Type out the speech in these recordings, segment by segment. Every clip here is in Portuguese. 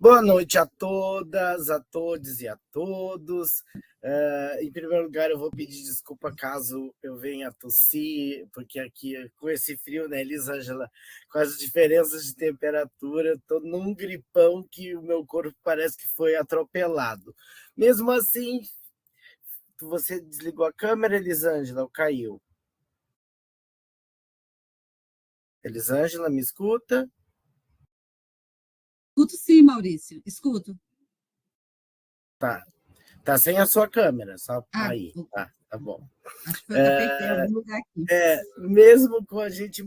Boa noite a todas, a todos e a todos. Em primeiro lugar, eu vou pedir desculpa caso eu venha a tossir, porque aqui, com esse frio, né, Elisângela, com as diferenças de temperatura, estou num gripão que o meu corpo parece que foi atropelado. Mesmo assim, você desligou a câmera, Elisângela, ou caiu? Elisângela, me escuta? Escuto sim, Maurício, escuto. Tá. Tá sem a sua câmera, só Ah, aí. Tá bom. acho que foi eu que apertei algum lugar aqui. Mesmo com a gente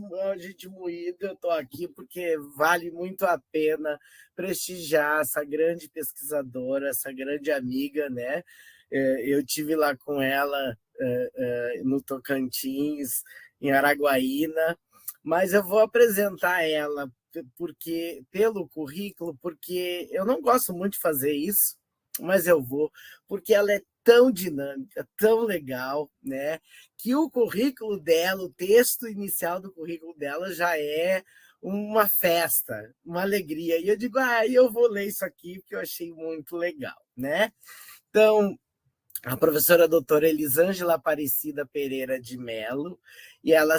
moído, eu estou aqui porque vale muito a pena prestigiar essa grande pesquisadora, essa grande amiga, né? Eu tive lá com ela no Tocantins, em Araguaína, mas eu vou apresentar ela porque pelo currículo, porque eu não gosto muito de fazer isso, mas eu vou, porque ela é tão dinâmica, tão legal, né? Que o currículo dela, o texto inicial do currículo dela já é uma festa, uma alegria. E eu digo, eu vou ler isso aqui porque eu achei muito legal, né? Então, a professora doutora Elisângela Aparecida Pereira de Melo, e ela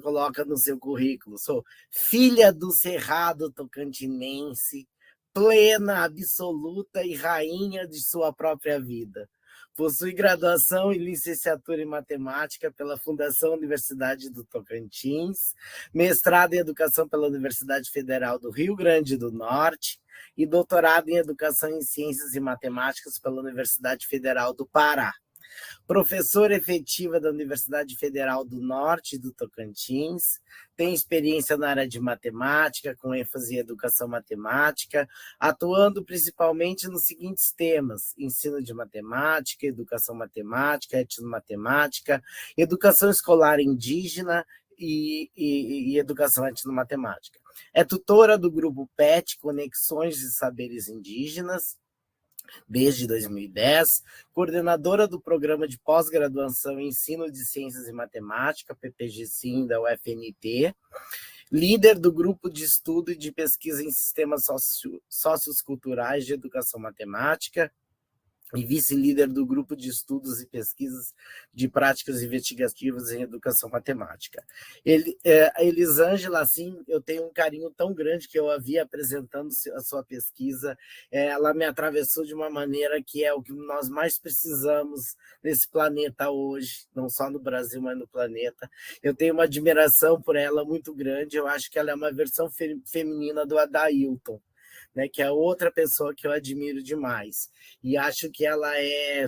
coloca no seu currículo: sou filha do Cerrado Tocantinense, plena, absoluta e rainha de sua própria vida. Possui graduação e licenciatura em matemática pela Fundação Universidade do Tocantins, mestrado em educação pela Universidade Federal do Rio Grande do Norte, e doutorado em Educação em Ciências e Matemáticas pela Universidade Federal do Pará. Professora efetiva da Universidade Federal do Norte do Tocantins, tem experiência na área de matemática, com ênfase em educação matemática, atuando principalmente nos seguintes temas: ensino de matemática, educação matemática, etnomatemática, educação escolar indígena e educação etnomatemática. É tutora do grupo PET, Conexões de Saberes Indígenas, desde 2010, coordenadora do Programa de Pós-Graduação em Ensino de Ciências e Matemática, PPG-SIM, da UFNT, líder do Grupo de Estudo e de Pesquisa em Sistemas Socioculturais de Educação Matemática, e vice-líder do Grupo de Estudos e Pesquisas de Práticas Investigativas em Educação Matemática. A Elisângela, assim, eu tenho um carinho tão grande que eu a vi apresentando a sua pesquisa, ela me atravessou de uma maneira que é o que nós mais precisamos nesse planeta hoje, não só no Brasil, mas no planeta. Eu tenho uma admiração por ela muito grande, eu acho que ela é uma versão feminina do Adailton, né, que é outra pessoa que eu admiro demais. E acho que ela é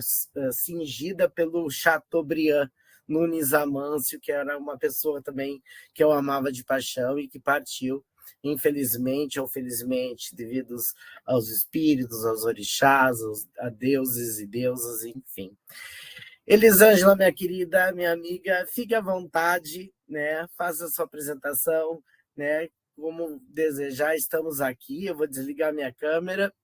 cingida pelo Chateaubriand Nunes Amâncio, que era uma pessoa também que eu amava de paixão e que partiu, infelizmente ou felizmente, devido aos espíritos, aos orixás, a deuses e deusas, enfim. Elisângela, minha querida, minha amiga, fique à vontade, né? Faça a sua apresentação, né? Como desejar, estamos aqui. Eu vou desligar minha câmera,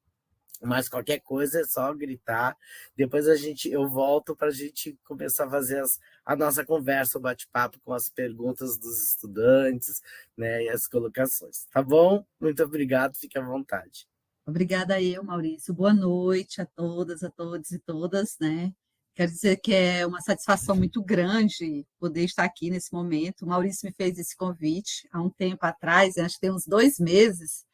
mas qualquer coisa é só gritar. Depois eu volto para a gente começar a fazer a nossa conversa, o bate-papo com as perguntas dos estudantes, né? E as colocações. Tá bom? Muito obrigado, fique à vontade. Obrigada a eu, Maurício. Boa noite a todas, a todos e todas, né? Quero dizer que é uma satisfação muito grande poder estar aqui nesse momento. O Maurício me fez esse convite há um tempo atrás, acho que tem uns 2 meses.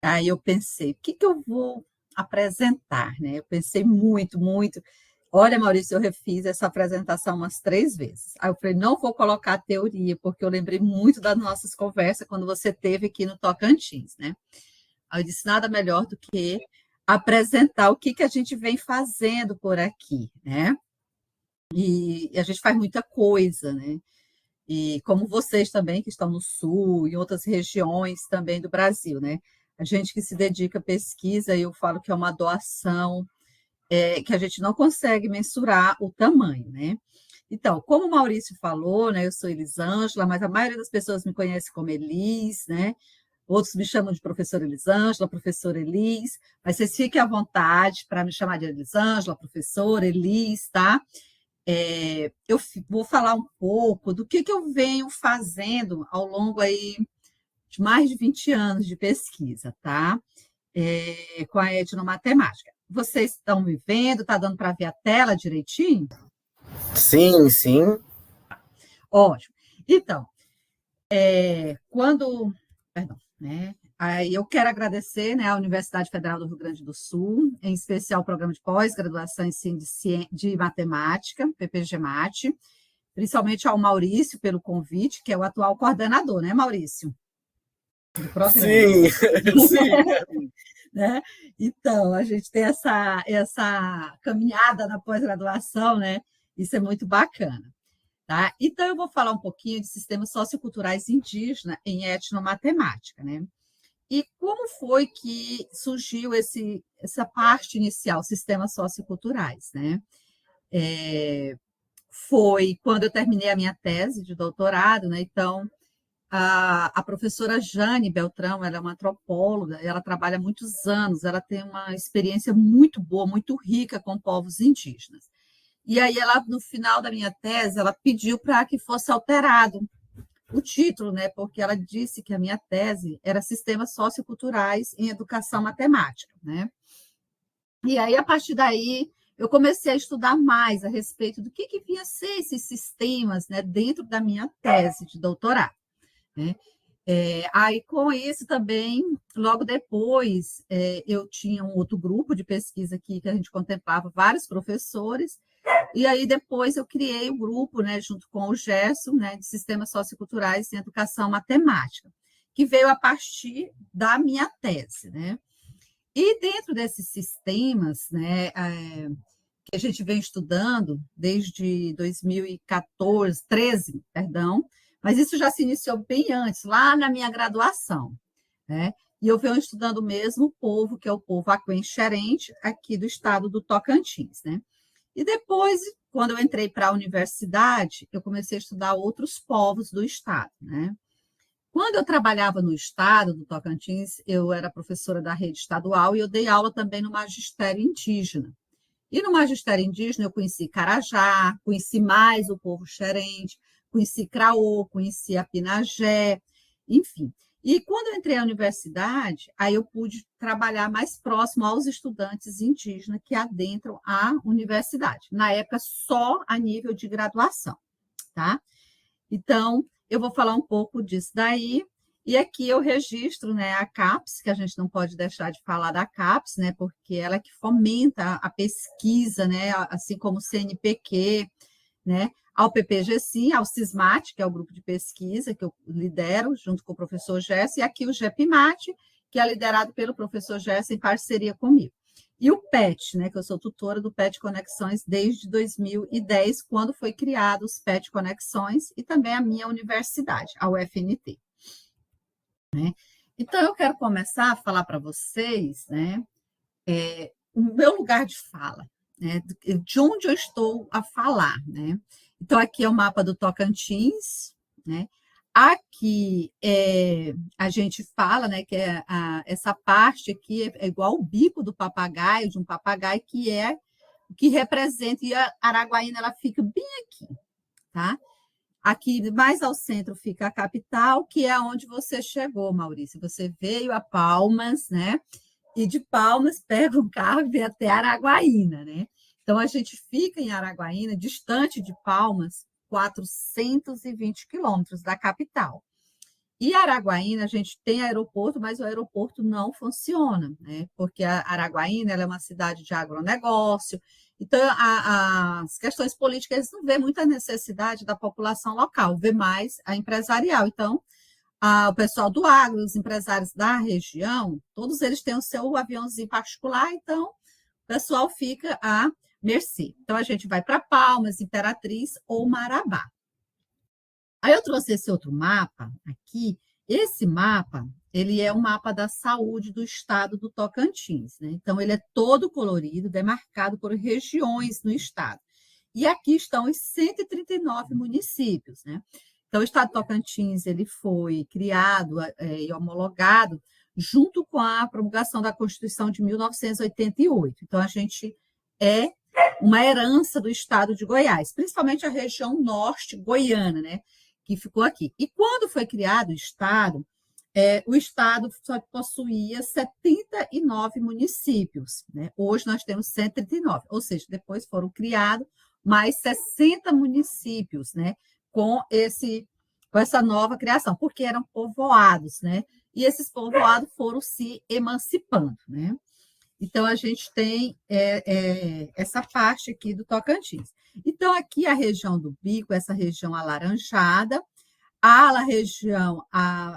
Aí eu pensei, o que que eu vou apresentar, né? Eu pensei muito, muito. Olha, Maurício, eu refiz essa apresentação umas 3 vezes. Aí eu falei, não vou colocar teoria, porque eu lembrei muito das nossas conversas quando você esteve aqui no Tocantins, né? Aí eu disse, nada melhor do que apresentar o que que a gente vem fazendo por aqui, né? E a gente faz muita coisa, né? E como vocês também, que estão no Sul e outras regiões também do Brasil, né? A gente que se dedica à pesquisa, eu falo que é uma doação, que a gente não consegue mensurar o tamanho, né? Então, como o Maurício falou, né, eu sou Elisângela, mas a maioria das pessoas me conhece como Elis, né? Outros me chamam de professora Elisângela, professora Elis, mas vocês fiquem à vontade para me chamar de Elisângela, professora Elis, tá? Eu vou falar um pouco do que eu venho fazendo ao longo aí de mais de 20 anos de pesquisa, tá? com a etnomatemática. Vocês estão me vendo? Está dando para ver a tela direitinho? Sim, sim. Ótimo. Então, Perdão, né? Aí eu quero agradecer, né, à Universidade Federal do Rio Grande do Sul, em especial o programa de pós-graduação em de matemática, PPG-MAT, principalmente ao Maurício pelo convite, que é o atual coordenador, né, Maurício? Do programa. Sim, sim. Né? Então, a gente tem essa caminhada na pós-graduação, né? Isso é muito bacana. Tá? Então, eu vou falar um pouquinho de sistemas socioculturais indígenas em etnomatemática, né? E como foi que surgiu essa parte inicial, sistemas socioculturais, né? Foi quando eu terminei a minha tese de doutorado, né? Então, a professora Jane Beltrão, ela é uma antropóloga, ela trabalha há muitos anos, ela tem uma experiência muito boa, muito rica com povos indígenas. E aí, ela, no final da minha tese, ela pediu para que fosse alterado o título, né? Porque ela disse que a minha tese era Sistemas Socioculturais em Educação Matemática, né? E aí, a partir daí, eu comecei a estudar mais a respeito do que vinha a ser esses sistemas, né, dentro da minha tese de doutorado, né? Aí, com isso também, logo depois, eu tinha um outro grupo de pesquisa aqui que a gente contemplava vários professores, e aí depois eu criei o grupo, né, junto com o Gerson, né, de Sistemas Socioculturais em Educação Matemática, que veio a partir da minha tese, né? E dentro desses sistemas, né, que a gente vem estudando desde 2014, 13, perdão, mas isso já se iniciou bem antes, lá na minha graduação, né? E eu venho estudando o mesmo povo, que é o povo Aquém-Xerente, aqui do estado do Tocantins, né? E depois, quando eu entrei para a universidade, eu comecei a estudar outros povos do estado, né? Quando eu trabalhava no estado do Tocantins, eu era professora da rede estadual e eu dei aula também no magistério indígena. E no magistério indígena eu conheci Carajá, conheci mais o povo xerente, conheci Craô, conheci Apinagé, enfim. E quando eu entrei na universidade, aí eu pude trabalhar mais próximo aos estudantes indígenas que adentram a universidade. Na época, só a nível de graduação, tá? Então, eu vou falar um pouco disso daí. E aqui eu registro, né, a CAPES, que a gente não pode deixar de falar da CAPES, né, porque ela é que fomenta a pesquisa, né, assim como o CNPq, né, ao PPG, sim, ao CISMAT, que é o grupo de pesquisa que eu lidero, junto com o professor Gerson, e aqui o GEPMAT, que é liderado pelo professor Gerson em parceria comigo. E o PET, né, que eu sou tutora do PET Conexões desde 2010, quando foi criado os PET Conexões, e também a minha universidade, a UFNT. Né? Então, eu quero começar a falar para vocês, né, o meu lugar de fala, né, de onde eu estou a falar. Né? Então, aqui é o mapa do Tocantins, né? Aqui a gente fala, né, que essa parte aqui é igual o bico do papagaio, de um papagaio, que é o que representa, e a Araguaína ela fica bem aqui, tá? Aqui mais ao centro fica a capital, que é onde você chegou, Maurício. Você veio a Palmas, né? E de Palmas pega um carro e vem até Araguaína, né? Então a gente fica em Araguaína, distante de Palmas, 420 quilômetros da capital. E Araguaína, a gente tem aeroporto, mas o aeroporto não funciona, né? Porque a Araguaína ela é uma cidade de agronegócio, então as questões políticas não vê muita necessidade da população local, vê mais a empresarial. Então, o pessoal do agro, os empresários da região, todos eles têm o seu aviãozinho particular, então o pessoal fica à mercê. Então, a gente vai para Palmas, Imperatriz ou Marabá. Aí eu trouxe esse outro mapa aqui. Esse mapa, ele é um mapa da saúde do estado do Tocantins, né? Então, ele é todo colorido, demarcado por regiões no estado. E aqui estão os 139 municípios, né? Então, o estado do Tocantins, ele foi criado e homologado junto com a promulgação da Constituição de 1988. Então, a gente é uma herança do estado de Goiás, principalmente a região norte goiana, né? Que ficou aqui. E quando foi criado o Estado, o Estado só possuía 79 municípios, né? Hoje nós temos 139, ou seja, depois foram criados mais 60 municípios, né? Com, com essa nova criação, porque eram povoados, né? E esses povoados foram se emancipando, né? Então, a gente tem essa parte aqui do Tocantins. Então, aqui a região do Bico, essa região alaranjada, a região,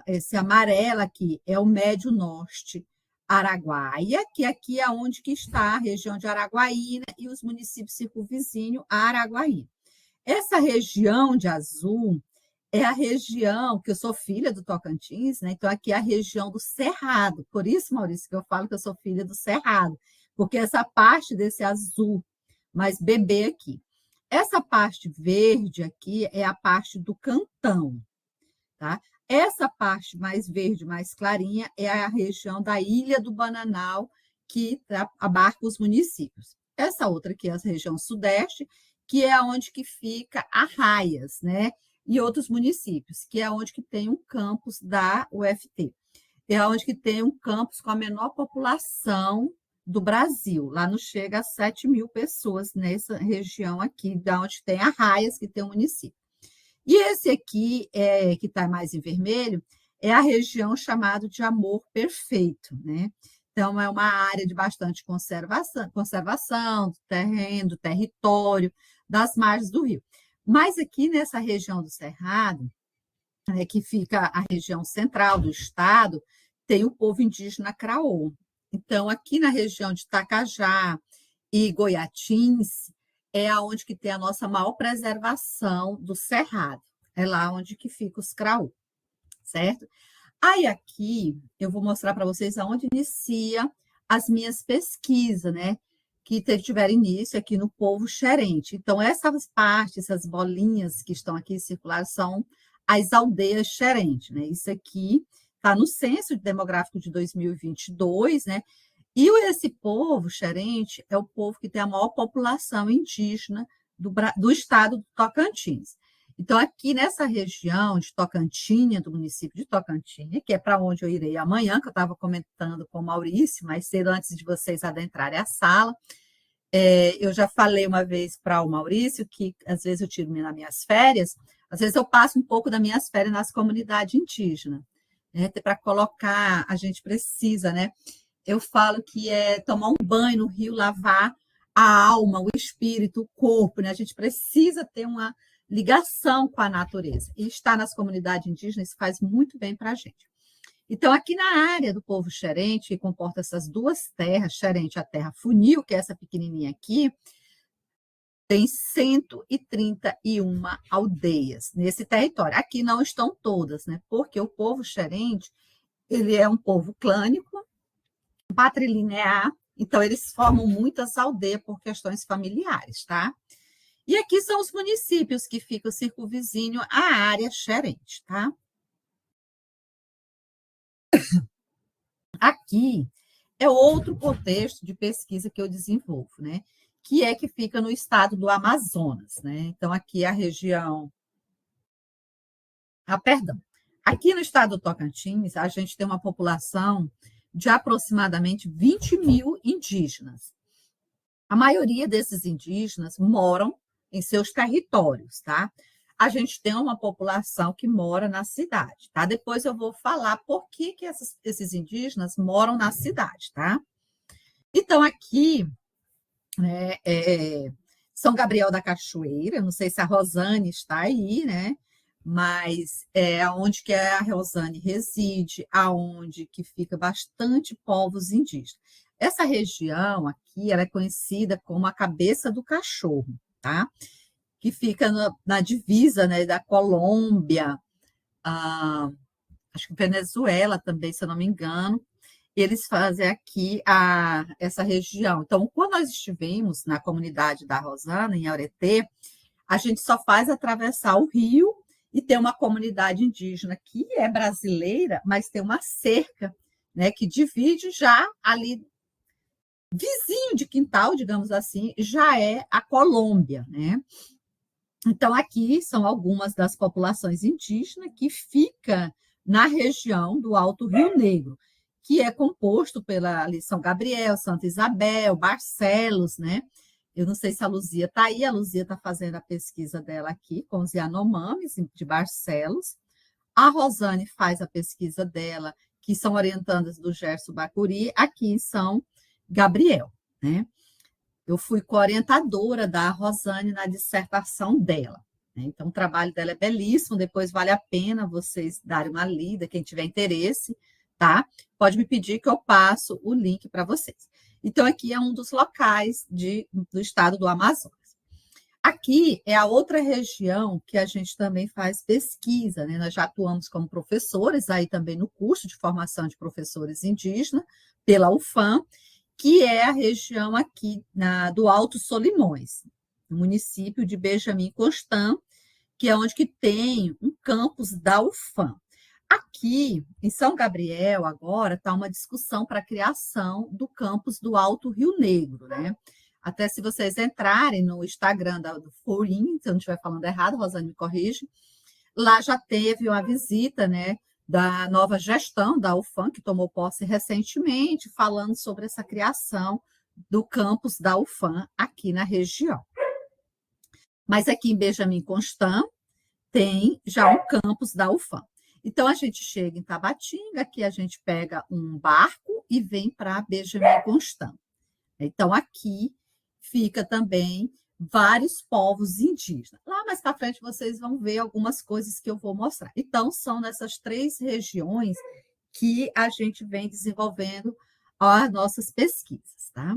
esse amarelo aqui é o Médio Norte Araguaia, que aqui é onde que está a região de Araguaína e os municípios circunvizinhos a Araguaína. Essa região de azul é a região, que eu sou filha do Tocantins, né? Então aqui é a região do Cerrado. Por isso, Maurício, que eu falo que eu sou filha do Cerrado, porque essa parte desse azul mais bebê aqui. Essa parte verde aqui é a parte do Cantão, tá? Essa parte mais verde, mais clarinha, é a região da Ilha do Bananal, que abarca os municípios. Essa outra aqui é a região sudeste, que é onde que fica Arraias, né? E outros municípios, que é onde que tem um campus da UFT. É onde que tem um campus com a menor população do Brasil. Lá não chega a 7 mil pessoas nessa região aqui, da onde tem Arraias, que tem um município. E esse aqui, que está mais em vermelho, é a região chamada de Amor Perfeito, né? Então, é uma área de bastante conservação do terreno, do território, das margens do rio. Mas aqui nessa região do Cerrado, que fica a região central do estado, tem o povo indígena Craô. Então, aqui na região de Tacajá e Goiatins, é onde que tem a nossa maior preservação do Cerrado. É lá onde que fica os Craô, certo? Aí aqui eu vou mostrar para vocês aonde inicia as minhas pesquisas, né? Que tiveram início aqui no povo xerente. Então, essas partes, essas bolinhas que estão aqui circulares, são as aldeias xerentes, né? Isso aqui está no Censo Demográfico de 2022, né? E esse povo xerente é o povo que tem a maior população indígena do estado do Tocantins. Então, aqui nessa região de Tocantinha, do município de Tocantinha, que é para onde eu irei amanhã, que eu estava comentando com o Maurício, mais cedo, antes de vocês adentrarem a sala, eu já falei uma vez para o Maurício que, às vezes, eu tiro nas minhas férias, às vezes eu passo um pouco das minhas férias nas comunidades indígenas, né, para colocar, a gente precisa, né? Eu falo que é tomar um banho no rio, lavar a alma, o espírito, o corpo, né? A gente precisa ter uma ligação com a natureza. E estar nas comunidades indígenas faz muito bem para a gente. Então, aqui na área do povo xerente, que comporta essas duas terras, xerente a terra funil, que é essa pequenininha aqui, tem 131 aldeias nesse território. Aqui não estão todas, né? Porque o povo xerente, ele é um povo clânico, patrilinear, então eles formam muitas aldeias por questões familiares, tá? E aqui são os municípios que ficam circunvizinho à área xerente, tá? Aqui é outro contexto de pesquisa que eu desenvolvo, né? Que é que fica no estado do Amazonas, né? Então, aqui é a região... perdão. Aqui no estado do Tocantins, a gente tem uma população de aproximadamente 20 mil indígenas. A maioria desses indígenas moram em seus territórios, tá? A gente tem uma população que mora na cidade, tá? Depois eu vou falar por que esses indígenas moram na cidade, tá? Então, aqui, né, São Gabriel da Cachoeira, não sei se a Rosane está aí, né? Mas é onde que a Rosane reside, aonde que fica bastante povos indígenas. Essa região aqui, ela é conhecida como a cabeça do cachorro, tá? Que fica na divisa, né, da Colômbia, acho que Venezuela também, se eu não me engano. Eles fazem aqui essa região. Então, quando nós estivemos na comunidade da Rosana, em Aureté, a gente só faz atravessar o rio e tem uma comunidade indígena que é brasileira, mas tem uma cerca, né, que divide já ali, vizinho de quintal, digamos assim, já é a Colômbia, né? Então, aqui são algumas das populações indígenas que fica na região do Alto Rio Negro, que é composto pela ali, São Gabriel, Santa Isabel, Barcelos, né? Eu não sei se a Luzia está aí, a Luzia está fazendo a pesquisa dela aqui com os Yanomamis de Barcelos. A Rosane faz a pesquisa dela, que são orientandas do Gerson Bacuri, aqui em São Gabriel, né? Eu fui co-orientadora da Rosane na dissertação dela, né? Então, o trabalho dela é belíssimo, depois vale a pena vocês darem uma lida, quem tiver interesse, tá? Pode me pedir que eu passo o link para vocês. Então, aqui é um dos locais do estado do Amazonas. Aqui é a outra região que a gente também faz pesquisa, né? Nós já atuamos como professores, aí também no curso de formação de professores indígenas, pela UFAM, que é a região aqui do Alto Solimões, no município de Benjamin Constant, que é onde que tem um campus da UFAM. Aqui, em São Gabriel, agora, está uma discussão para a criação do campus do Alto Rio Negro, né? Até se vocês entrarem no Instagram do Forim, se eu não estiver falando errado, Rosane me corrige, lá já teve uma visita, né, da nova gestão da UFAM, que tomou posse recentemente, falando sobre essa criação do campus da UFAM aqui na região. Mas aqui em Benjamin Constant tem já um campus da UFAM. Então, a gente chega em Tabatinga, aqui a gente pega um barco e vem para Benjamin Constant. Então, aqui fica também vários povos indígenas. Lá mais para frente vocês vão ver algumas coisas que eu vou mostrar. Então, são nessas 3 regiões que a gente vem desenvolvendo as nossas pesquisas, tá?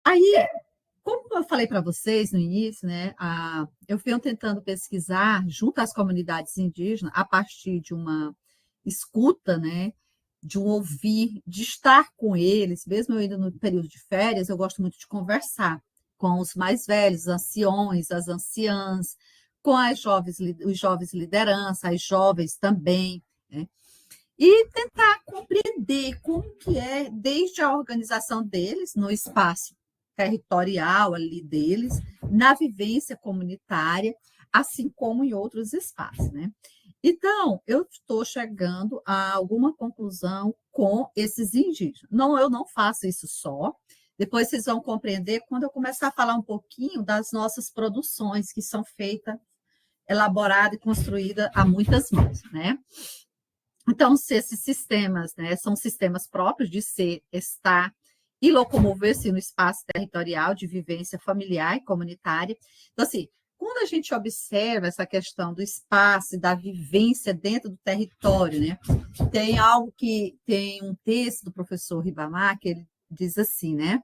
Aí, como eu falei para vocês no início, né, eu venho tentando pesquisar junto às comunidades indígenas a partir de uma escuta, né, de um ouvir, de estar com eles, mesmo eu indo no período de férias, eu gosto muito de conversar com os mais velhos, anciões, as anciãs, com os jovens liderança, as jovens também, né? E tentar compreender como que é, desde a organização deles, no espaço territorial ali deles, na vivência comunitária, assim como em outros espaços, né? Então, eu estou chegando a alguma conclusão com esses indígenas. Não, eu não faço isso só. Depois vocês vão compreender quando eu começar a falar um pouquinho das nossas produções que são feitas, elaboradas e construídas a muitas mãos, né? Então, se esses sistemas, né, são sistemas próprios de ser, estar e locomover-se no espaço territorial de vivência familiar e comunitária. Então, assim, quando a gente observa essa questão do espaço e da vivência dentro do território, né, tem um texto do professor Ribamar que ele diz assim, né,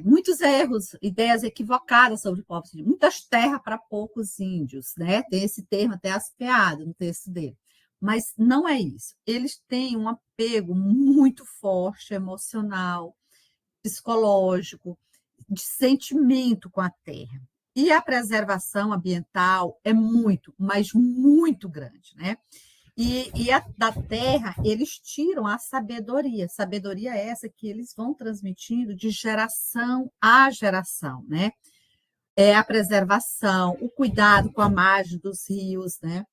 muitos erros, ideias equivocadas sobre povos indígenas, muitas terras para poucos índios, né? Tem esse termo até aspeado no texto dele. Mas não é isso. Eles têm um apego muito forte, emocional, psicológico, de sentimento com a terra. E a preservação ambiental é muito, mas muito grande, né? Da terra, eles tiram a sabedoria. Sabedoria é essa que eles vão transmitindo de geração a geração, né? É a preservação, o cuidado com a margem dos rios, né?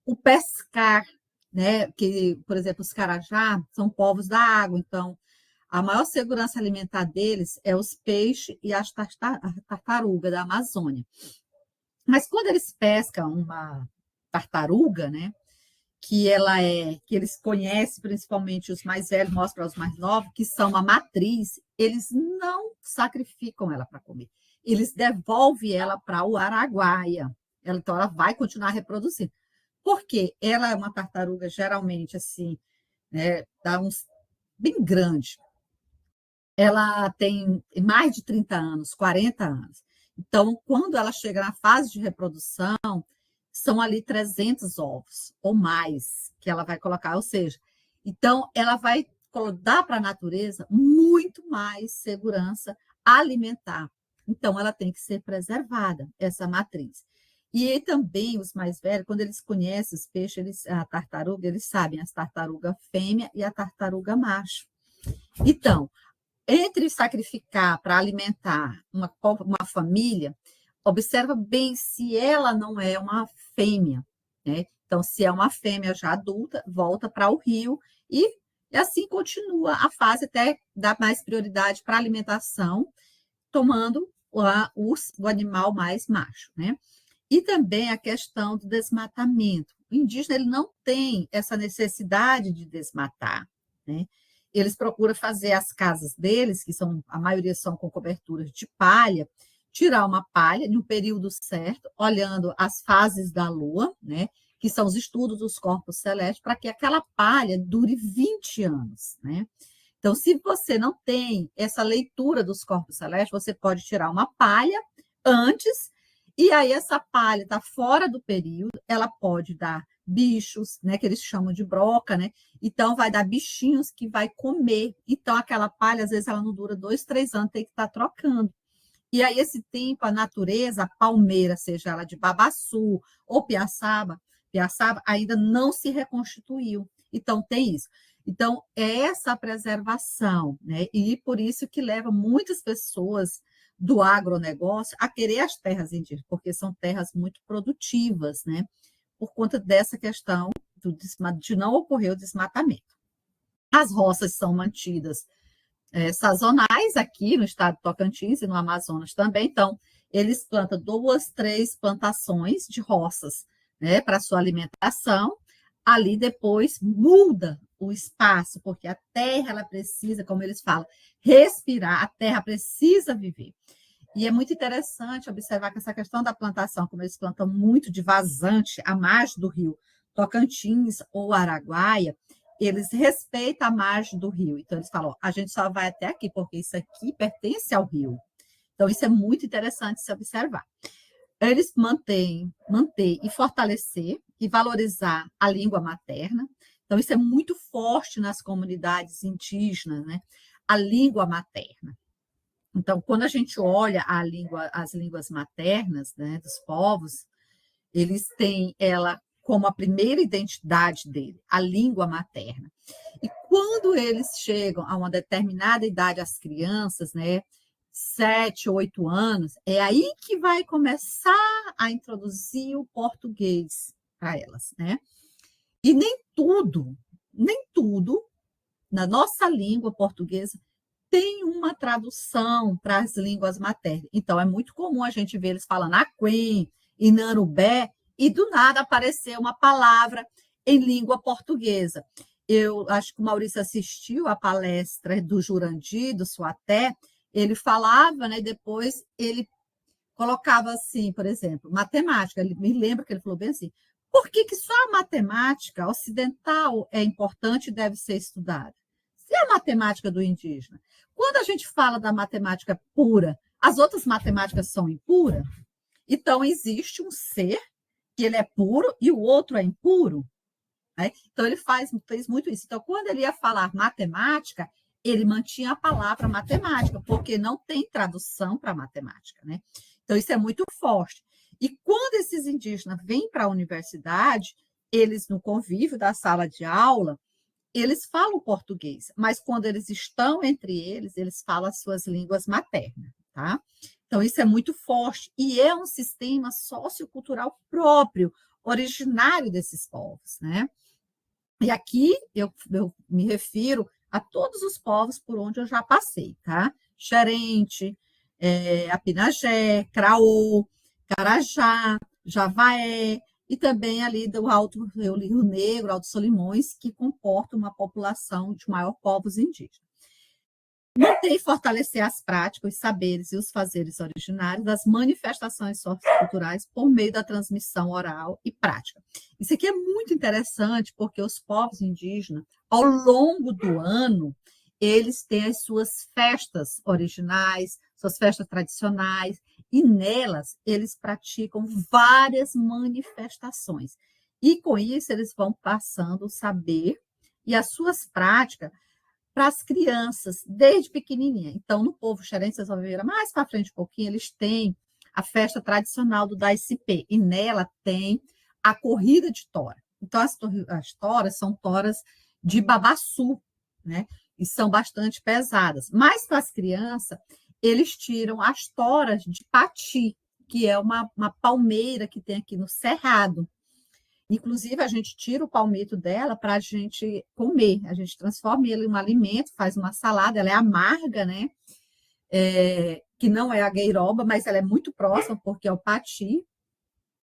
O pescar, né? Que, por exemplo, os carajá são povos da água, então a maior segurança alimentar deles é os peixes e as tartarugas da Amazônia. Mas quando eles pescam uma tartaruga, né? Que eles conhecem, principalmente os mais velhos, mostram para os mais novos, que são a matriz, eles não sacrificam ela para comer. Eles devolvem ela para o Araguaia. Então, ela vai continuar reproduzindo. Por quê? Ela é uma tartaruga, geralmente, assim, né, bem grande. Ela tem mais de 30 anos, 40 anos. Então, quando ela chega na fase de reprodução, são ali 300 ovos ou mais que ela vai colocar, ou seja, então ela vai dar para a natureza muito mais segurança alimentar. Então ela tem que ser preservada, essa matriz. E também os mais velhos, quando eles conhecem os peixes, a tartaruga, eles sabem a tartaruga fêmea e a tartaruga macho. Então, entre sacrificar para alimentar uma família, observa bem se ela não é uma fêmea, né? Então, se é uma fêmea já adulta, volta para o rio e assim continua a fase até dar mais prioridade para a alimentação, tomando o animal mais macho, né? E também a questão do desmatamento. O indígena ele não tem essa necessidade de desmatar, né? Eles procuram fazer as casas deles, que são a maioria são com coberturas de palha, tirar uma palha no período certo, olhando as fases da lua, né? Que são os estudos dos corpos celestes, para que aquela palha dure 20 anos, né? Então, se você não tem essa leitura dos corpos celestes, você pode tirar uma palha antes, e aí essa palha está fora do período, ela pode dar bichos, né, que eles chamam de broca, né? Então, vai dar bichinhos que vai comer. Então, aquela palha, às vezes, ela não dura 2, 3 anos, tem que estar trocando. E aí, esse tempo, a natureza, a palmeira, seja ela de babaçu ou piaçaba ainda não se reconstituiu. Então, tem isso. Então, é essa preservação, né? E por isso que leva muitas pessoas do agronegócio a querer as terras indígenas, porque são terras muito produtivas, né? Por conta dessa questão de não ocorrer o desmatamento. As roças são mantidas sazonais aqui no estado de Tocantins e no Amazonas também. Então, eles plantam 2, 3 plantações de roças, né, para sua alimentação. Ali depois muda o espaço, porque a terra ela precisa, como eles falam, respirar, a terra precisa viver. E é muito interessante observar que essa questão da plantação, como eles plantam muito de vazante à margem do rio Tocantins ou Araguaia, eles respeitam a margem do rio. Então, eles falam, a gente só vai até aqui, porque isso aqui pertence ao rio. Então, isso é muito interessante se observar. Eles manter e fortalecer e valorizar a língua materna. Então, isso é muito forte nas comunidades indígenas, né? A língua materna. Então, quando a gente olha as línguas maternas, né, dos povos, eles têm ela como a primeira identidade dele, a língua materna. E quando eles chegam a uma determinada idade, as crianças, né, 7, 8 anos, é aí que vai começar a introduzir o português para elas, né? E nem tudo na nossa língua portuguesa tem uma tradução para as línguas maternas. Então, é muito comum a gente ver eles falando aquém e nanubé, e do nada aparecer uma palavra em língua portuguesa. Eu acho que o Maurício assistiu a palestra do Jurandir, do Suaté, ele falava, né, depois ele colocava assim, por exemplo, matemática, ele me lembra que ele falou bem assim, por que só a matemática ocidental é importante e deve ser estudada? Se a matemática do indígena, quando a gente fala da matemática pura, as outras matemáticas são impuras, então existe um ser que ele é puro e o outro é impuro, né? Então ele fez muito isso. Então, quando ele ia falar matemática, ele mantinha a palavra matemática, porque não tem tradução para matemática, né? Então, isso é muito forte. E quando esses indígenas vêm para a universidade, eles, no convívio da sala de aula, eles falam português, mas quando eles estão entre eles, eles falam as suas línguas maternas, tá? Então, isso é muito forte e é um sistema sociocultural próprio, originário desses povos, né? E aqui eu me refiro a todos os povos por onde eu já passei, tá? Xerente, Apinagé, Craô, Carajá, Javaé, e também ali do Alto Rio Negro, Alto Solimões, que comporta uma população de maior povos indígenas. Manter e fortalecer as práticas, os saberes e os fazeres originários das manifestações socioculturais por meio da transmissão oral e prática. Isso aqui é muito interessante, porque os povos indígenas, ao longo do ano, eles têm as suas festas originais, suas festas tradicionais, e nelas eles praticam várias manifestações. E com isso eles vão passando o saber e as suas práticas para as crianças, desde pequenininha. Então, no povo xerense, vocês vão ver mais para frente um pouquinho, eles têm a festa tradicional do Daicipe, e nela tem a corrida de tora. Então, as toras são toras de babaçu, né? E são bastante pesadas. Mas, para as crianças, eles tiram as toras de pati, que é uma palmeira que tem aqui no Cerrado. Inclusive, a gente tira o palmito dela para a gente comer. A gente transforma ele em um alimento, faz uma salada, ela é amarga, né? Que não é a gueiroba, mas ela é muito próxima, porque é o pati.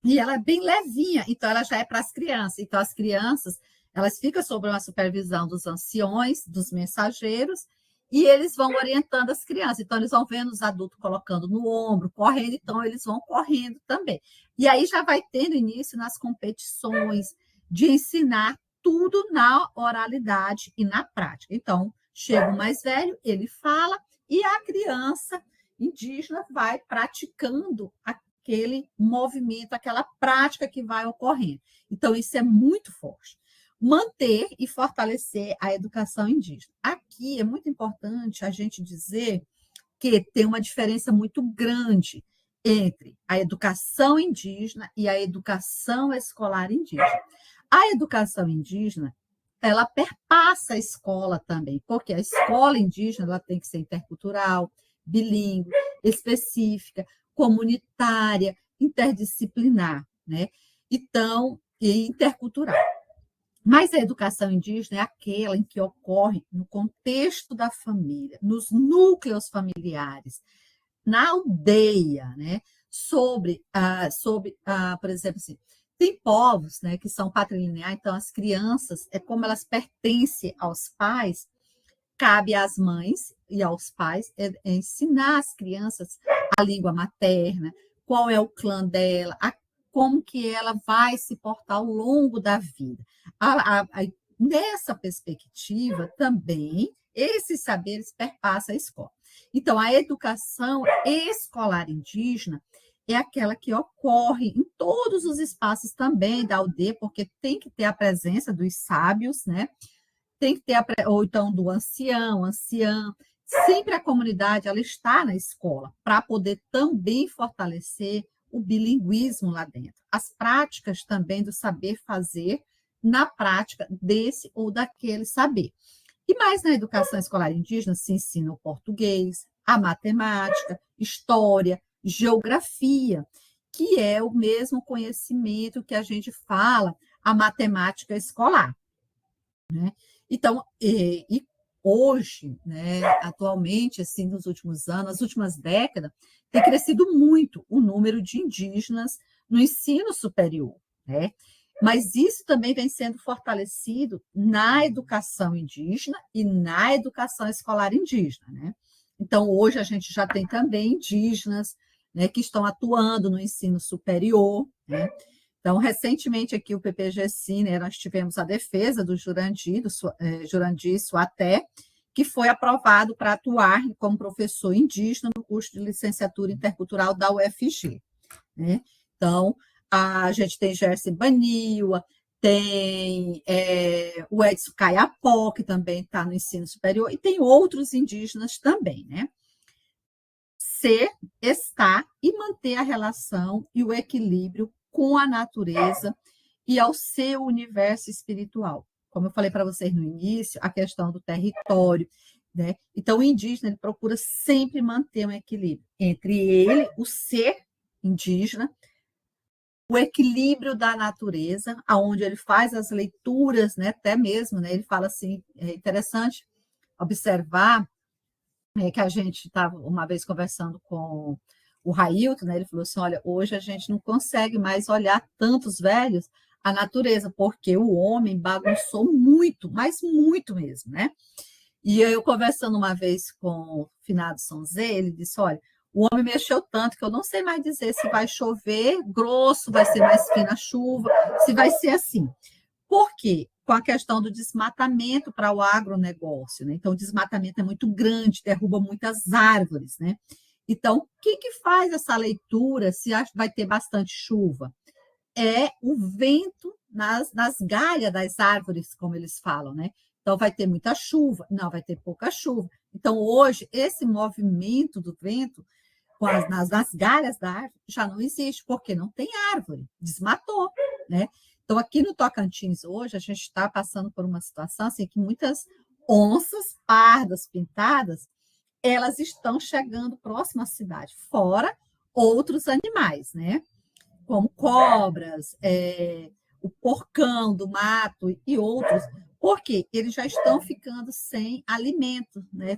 E ela é bem levinha, então ela já é para as crianças. Então, as crianças, elas ficam sob uma supervisão dos anciões, dos mensageiros, e eles vão orientando as crianças. Então, eles vão vendo os adultos colocando no ombro, correndo, então eles vão correndo também. E aí já vai tendo início nas competições de ensinar tudo na oralidade e na prática. Então, chega o mais velho, ele fala, e a criança indígena vai praticando aquele movimento, aquela prática que vai ocorrendo. Então, isso é muito forte. Manter e fortalecer a educação indígena. Aqui é muito importante a gente dizer que tem uma diferença muito grande entre a educação indígena e a educação escolar indígena. A educação indígena, ela perpassa a escola também, porque a escola indígena ela tem que ser intercultural, bilíngue, específica, comunitária, interdisciplinar, né? Então, e intercultural. Mas a educação indígena é aquela em que ocorre no contexto da família, nos núcleos familiares, na aldeia, né? Por exemplo, assim, tem povos, né, que são patrilineares, então as crianças, é como elas pertencem aos pais, cabe às mães e aos pais ensinar as crianças a língua materna, qual é o clã dela, como que ela vai se portar ao longo da vida. Nessa perspectiva, também, esses saberes perpassam a escola. Então, a educação escolar indígena é aquela que ocorre em todos os espaços também da aldeia, porque tem que ter a presença dos sábios, né? Tem que ter, ou então do ancião, anciã. Sempre a comunidade ela está na escola para poder também fortalecer o bilinguismo lá dentro. As práticas também do saber fazer na prática desse ou daquele saber. E mais na educação escolar indígena se ensina o português, a matemática, história, geografia, que é o mesmo conhecimento que a gente fala, a matemática escolar, né? Então, hoje, né, atualmente, assim, nos últimos anos, nas últimas décadas, tem crescido muito o número de indígenas no ensino superior, né? Mas isso também vem sendo fortalecido na educação indígena e na educação escolar indígena, né? Então, hoje a gente já tem também indígenas, né, que estão atuando no ensino superior, né? Então, recentemente aqui o PPG-C, né, nós tivemos a defesa do Jurandir Suaté, que foi aprovado para atuar como professor indígena no curso de licenciatura intercultural da UFG, né? Então, a gente tem Gerson Baniwa, tem o Edson Caiapó, que também está no ensino superior, e tem outros indígenas também, né? Ser, estar e manter a relação e o equilíbrio com a natureza e ao seu universo espiritual. Como eu falei para vocês no início, a questão do território, né? Então, o indígena ele procura sempre manter um equilíbrio entre ele, o ser indígena, o equilíbrio da natureza, aonde ele faz as leituras, né? Até mesmo, né? Ele fala assim, é interessante observar que a gente estava uma vez conversando com o Railton, né? Ele falou assim: olha, hoje a gente não consegue mais olhar tantos velhos a natureza, porque o homem bagunçou muito, mas muito mesmo, né? E eu conversando uma vez com o finado Sonzé, ele disse: olha, o homem mexeu tanto que eu não sei mais dizer se vai chover grosso, vai ser mais fina a chuva, se vai ser assim. Por quê? Com a questão do desmatamento para o agronegócio, né? Então, o desmatamento é muito grande, derruba muitas árvores, né? Então, o que faz essa leitura se vai ter bastante chuva? É o vento nas galhas das árvores, como eles falam, né? Então, vai ter muita chuva, não, vai ter pouca chuva. Então, hoje, esse movimento do vento nas galhas da árvore já não existe, porque não tem árvore, desmatou, né? Então, aqui no Tocantins, hoje, a gente está passando por uma situação assim, que muitas onças pardas pintadas, elas estão chegando próximo à cidade, fora outros animais, né? Como cobras, o porcão do mato e outros, porque eles já estão ficando sem alimento, né?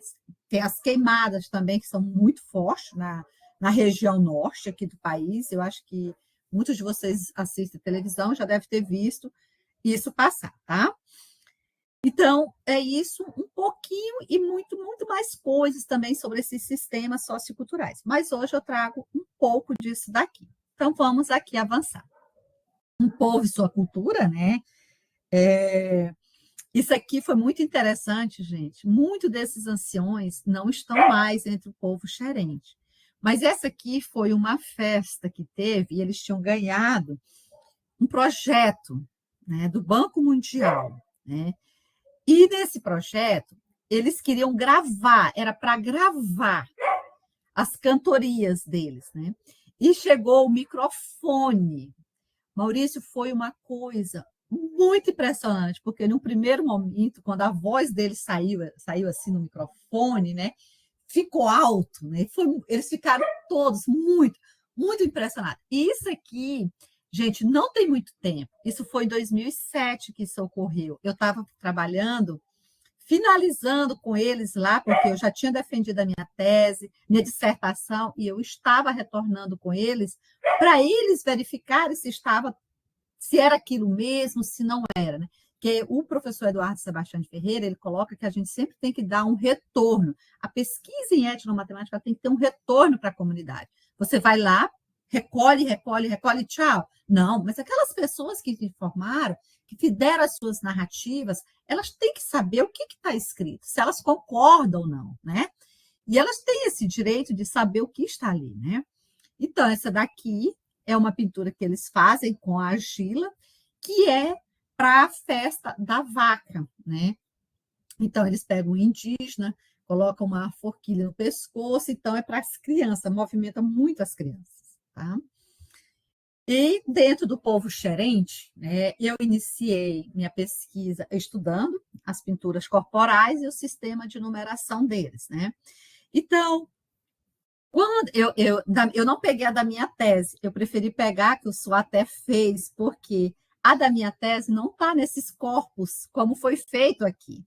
Tem as queimadas também, que são muito fortes na região norte aqui do país. Eu acho que muitos de vocês assistem televisão, já devem ter visto isso passar, tá? Então, é isso, um pouquinho e muito, muito mais coisas também sobre esses sistemas socioculturais. Mas hoje eu trago um pouco disso daqui. Então, vamos aqui avançar. Um povo e sua cultura, né? Isso aqui foi muito interessante, gente. Muitos desses anciões não estão mais entre o povo xerente. Mas essa aqui foi uma festa que teve e eles tinham ganhado um projeto, né, do Banco Mundial, né? E nesse projeto, eles queriam gravar, era para gravar as cantorias deles, né? E chegou o microfone. Maurício, foi uma coisa muito impressionante, porque no primeiro momento, quando a voz dele saiu assim no microfone, né? Ficou alto, né? Eles ficaram todos muito, muito impressionados. E isso aqui, gente, não tem muito tempo. Isso foi em 2007 que isso ocorreu. Eu estava trabalhando, finalizando com eles lá, porque eu já tinha defendido a minha tese, minha dissertação, e eu estava retornando com eles para eles verificarem se era aquilo mesmo, se não era, né? Que o professor Eduardo Sebastião de Ferreira, ele coloca que a gente sempre tem que dar um retorno. A pesquisa em etnomatemática tem que ter um retorno para a comunidade. Você vai lá, recolhe, recolhe, recolhe, tchau. Não, mas aquelas pessoas que se formaram, que fizeram as suas narrativas, elas têm que saber o que está escrito, se elas concordam ou não, né? E elas têm esse direito de saber o que está ali, né? Então, essa daqui é uma pintura que eles fazem com a argila, que é para a festa da vaca, né? Então, eles pegam o indígena, colocam uma forquilha no pescoço, então é para as crianças, movimenta muito as crianças, tá? E dentro do povo xerente, né, eu iniciei minha pesquisa estudando as pinturas corporais e o sistema de numeração deles, né? Então, quando eu não peguei a da minha tese, eu preferi pegar a que o Suaté fez, porque a da minha tese não está nesses corpos, como foi feito aqui,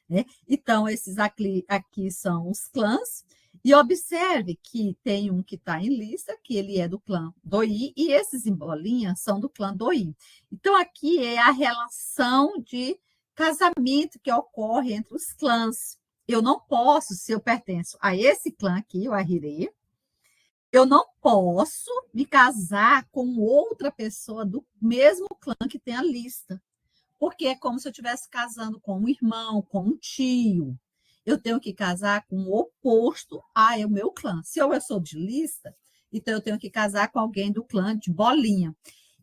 né? Então, esses aqui são os clãs, e observe que tem um que está em lista, que ele é do clã Doi, e esses em bolinha são do clã Doi. Então, aqui é a relação de casamento que ocorre entre os clãs. Eu não posso, se eu pertenço a esse clã aqui, o Ahirê, eu não posso me casar com outra pessoa do mesmo clã que tem a lista, porque é como se eu estivesse casando com um irmão, com um tio. Eu tenho que casar com o oposto ao meu clã. Se eu sou de lista, então eu tenho que casar com alguém do clã de bolinha.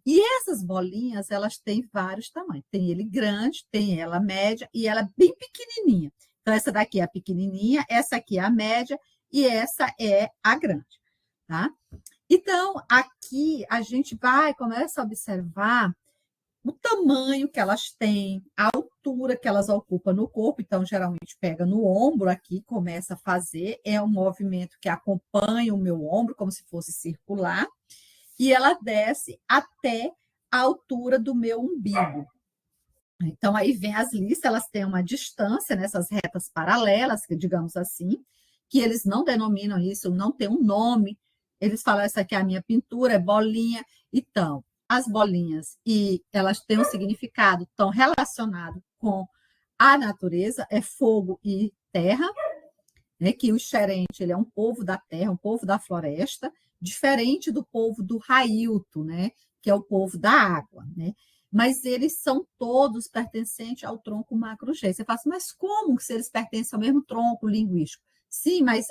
E essas bolinhas, elas têm vários tamanhos. Tem ele grande, tem ela média e ela bem pequenininha. Então, essa daqui é a pequenininha, essa aqui é a média e essa é a grande, tá? Então, aqui a gente começa a observar o tamanho que elas têm, a altura que elas ocupam no corpo. Então, geralmente pega no ombro aqui, começa a fazer, é um movimento que acompanha o meu ombro, como se fosse circular, e ela desce até a altura do meu umbigo. Então, aí vem as listas, elas têm uma distância nessas retas paralelas, que digamos assim, que eles não denominam isso, não tem um nome. Eles falam, essa aqui é a minha pintura, é bolinha. Então, as bolinhas, e elas têm um significado tão relacionado com a natureza, é fogo e terra, né? Que o xerente, ele é um povo da terra, um povo da floresta, diferente do povo do Railto, né? Que é o povo da água, né? Mas eles são todos pertencentes ao tronco macro-G. Você fala assim, mas como se eles pertencem ao mesmo tronco linguístico? Sim, mas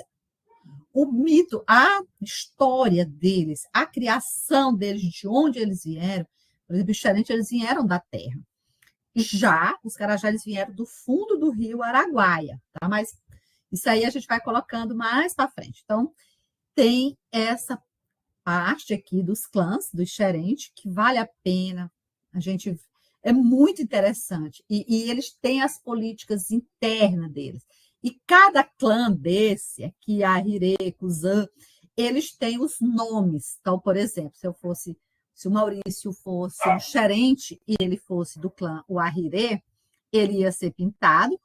o mito, a história deles, a criação deles, de onde eles vieram, por exemplo, os xerentes, eles vieram da terra. Já os carajás eles vieram do fundo do rio Araguaia, tá? Mas isso aí a gente vai colocando mais para frente. Então, tem essa parte aqui dos clãs, dos xerentes, que vale a pena. A gente é muito interessante. E eles têm as políticas internas deles. E cada clã desse, aqui, a Ahirê, Kuzan, eles têm os nomes. Então, por exemplo, se eu fosse Se o Maurício fosse um xerente e ele fosse do clã Uahirê, ele ia ser pintado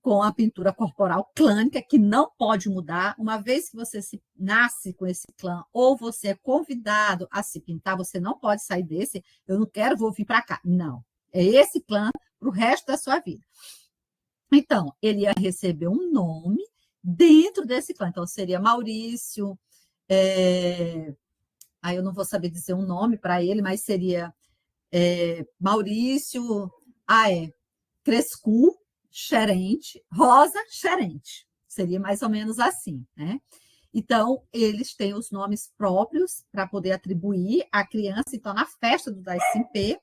com a pintura corporal clânica, que não pode mudar. Uma vez que você nasce com esse clã, ou você é convidado a se pintar, você não pode sair desse, eu não quero, vou vir para cá. Não. É esse clã para o resto da sua vida. Então, ele ia receber um nome dentro desse clã. Então, seria Maurício, aí eu não vou saber dizer um nome para ele, mas seria Maurício, Crescu, xerente, Rosa, xerente. Seria mais ou menos assim, né? Então, eles têm os nomes próprios para poder atribuir à criança. Então, na festa do Daisimpe,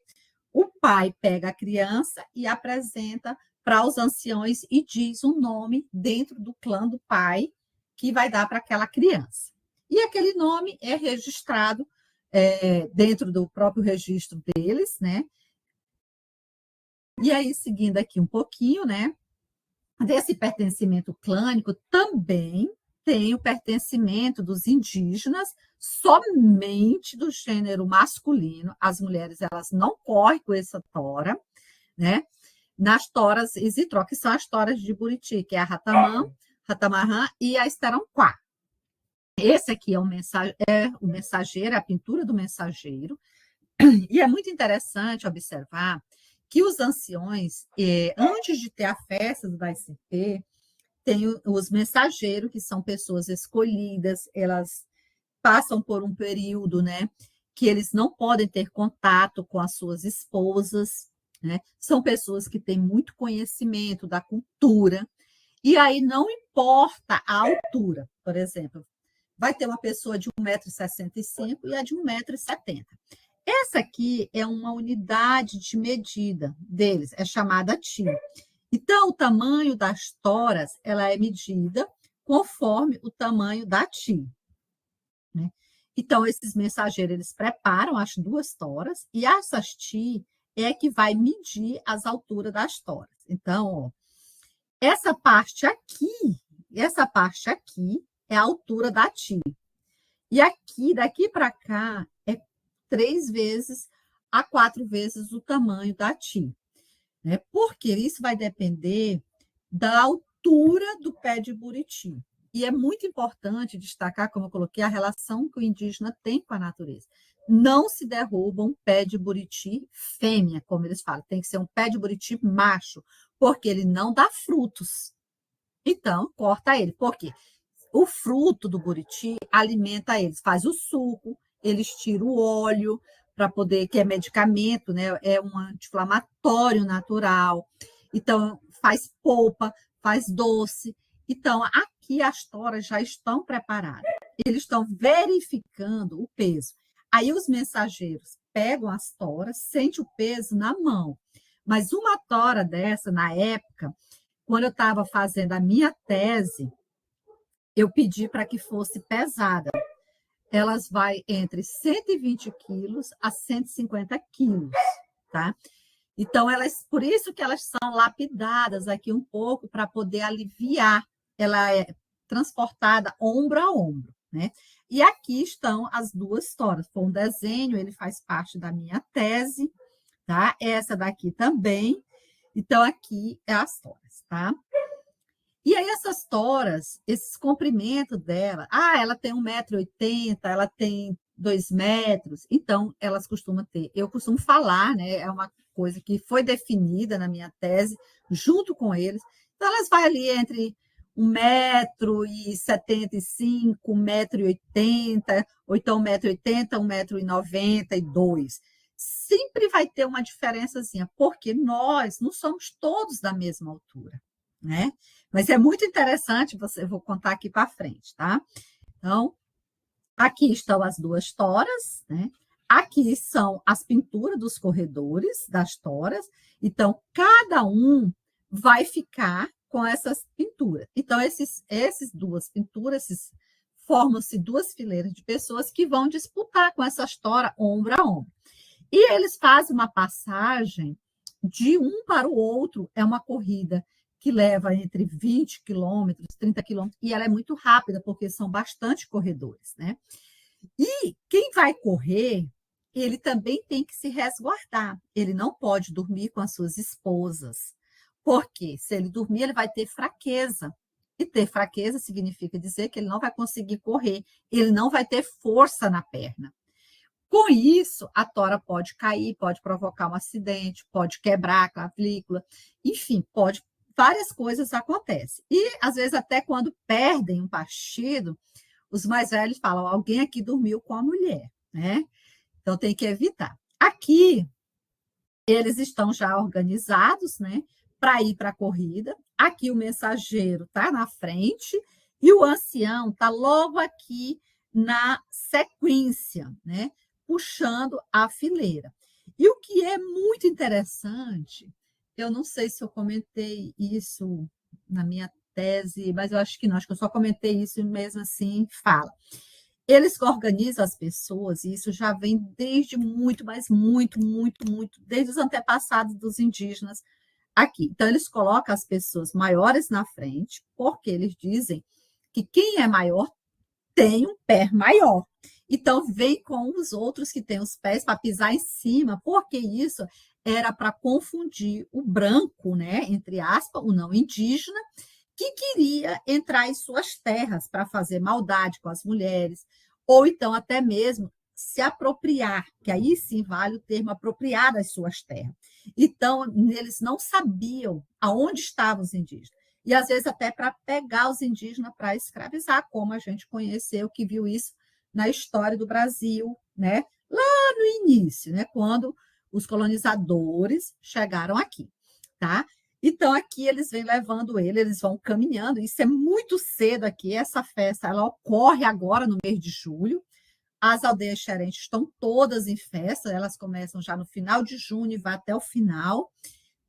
o pai pega a criança e apresenta para os anciões e diz um nome dentro do clã do pai que vai dar para aquela criança. E aquele nome é registrado dentro do próprio registro deles, né? E aí, seguindo aqui um pouquinho, né? Desse pertencimento clânico também tem o pertencimento dos indígenas somente do gênero masculino. As mulheres, elas não correm com essa tora, né? Nas toras Isitró, que são as toras de Buriti, que é a Ratamã, Ratamarã e a Esteranquá. Esse aqui é o mensageiro, a pintura do mensageiro. E é muito interessante observar que os anciões, antes de ter a festa do Daisimpe, tem os mensageiros, que são pessoas escolhidas, elas passam por um período, né, que eles não podem ter contato com as suas esposas, né? São pessoas que têm muito conhecimento da cultura, e aí não importa a altura, por exemplo, vai ter uma pessoa de 1,65 m e a de 1,70 m. Essa aqui é uma unidade de medida deles, é chamada TI. Então, o tamanho das toras, ela é medida conforme o tamanho da TI, né? Então, esses mensageiros, eles preparam as duas toras e essas TI é que vai medir as alturas das toras. Então, ó, essa parte aqui é a altura da TI. E aqui, daqui para cá, é 3 vezes a 4 vezes o tamanho da TI, né? Porque isso vai depender da altura do pé de buriti. E é muito importante destacar, como eu coloquei, a relação que o indígena tem com a natureza. Não se derruba um pé de buriti fêmea, como eles falam, tem que ser um pé de buriti macho, porque ele não dá frutos. Então, corta ele. Por quê? O fruto do buriti alimenta eles, faz o suco, eles tiram o óleo para poder, que é medicamento, né? É um anti-inflamatório natural. Então, faz polpa, faz doce. Então, aqui as toras já estão preparadas. Eles estão verificando o peso. Aí os mensageiros pegam as toras, sente o peso na mão. Mas uma tora dessa, na época, quando eu estava fazendo a minha tese, eu pedi para que fosse pesada. Elas vai entre 120 quilos a 150 quilos, tá? Então, por isso que elas são lapidadas aqui um pouco para poder aliviar. Ela é transportada ombro a ombro, né? E aqui estão as duas toras. Foi um desenho, ele faz parte da minha tese, tá? Essa daqui também. Então, aqui é as toras, tá? E aí, essas toras, esses comprimentos dela, ela tem 1,80 m, ela tem 2 metros, então elas costumam ter. Eu costumo falar, né? É uma coisa que foi definida na minha tese, junto com eles. Então, elas vão ali entre 1,75 m, 1,80 m, ou então 1,80 m, 1,92 m. Sempre vai ter uma diferençazinha, porque nós não somos todos da mesma altura, né? Mas é muito interessante, eu vou contar aqui para frente, tá? Então, aqui estão as duas toras, né? Aqui são as pinturas dos corredores das toras. Então, cada um vai ficar com essas pinturas. Então, essas duas pinturas, formam-se duas fileiras de pessoas que vão disputar com essas toras ombro a ombro. E eles fazem uma passagem de um para o outro, é uma corrida que leva entre 20 quilômetros, 30 quilômetros, e ela é muito rápida, porque são bastante corredores, né? E quem vai correr, ele também tem que se resguardar. Ele não pode dormir com as suas esposas, porque se ele dormir, ele vai ter fraqueza. E ter fraqueza significa dizer que ele não vai conseguir correr, ele não vai ter força na perna. Com isso, a tora pode cair, pode provocar um acidente, pode quebrar a clavícula, enfim, várias coisas acontecem. E, às vezes, até quando perdem um partido, os mais velhos falam, alguém aqui dormiu com a mulher, né? Então, tem que evitar. Aqui, eles estão já organizados, né, para ir para a corrida. Aqui o mensageiro está na frente e o ancião está logo aqui na sequência, né, puxando a fileira. E o que é muito interessante, eu não sei se eu comentei isso na minha tese, mas eu acho que não, acho que eu só comentei isso mesmo assim, fala. Eles organizam as pessoas, e isso já vem desde muito, mas muito, muito, muito, desde os antepassados dos indígenas aqui. Então, eles colocam as pessoas maiores na frente, porque eles dizem que quem é maior tem um pé maior. Então, vem com os outros que têm os pés para pisar em cima, porque isso era para confundir o branco, né, entre aspas, o não indígena, que queria entrar em suas terras para fazer maldade com as mulheres, ou então até mesmo se apropriar, que aí sim vale o termo apropriar das suas terras. Então, eles não sabiam aonde estavam os indígenas. E, às vezes, até para pegar os indígenas para escravizar, como a gente conheceu, que viu isso na história do Brasil, né? Lá no início, né? Quando os colonizadores chegaram aqui, tá? Então, aqui eles vêm levando eles vão caminhando. Isso é muito cedo aqui. Essa festa ela ocorre agora no mês de julho. As aldeias xerentes estão todas em festa. Elas começam já no final de junho e vai até o final,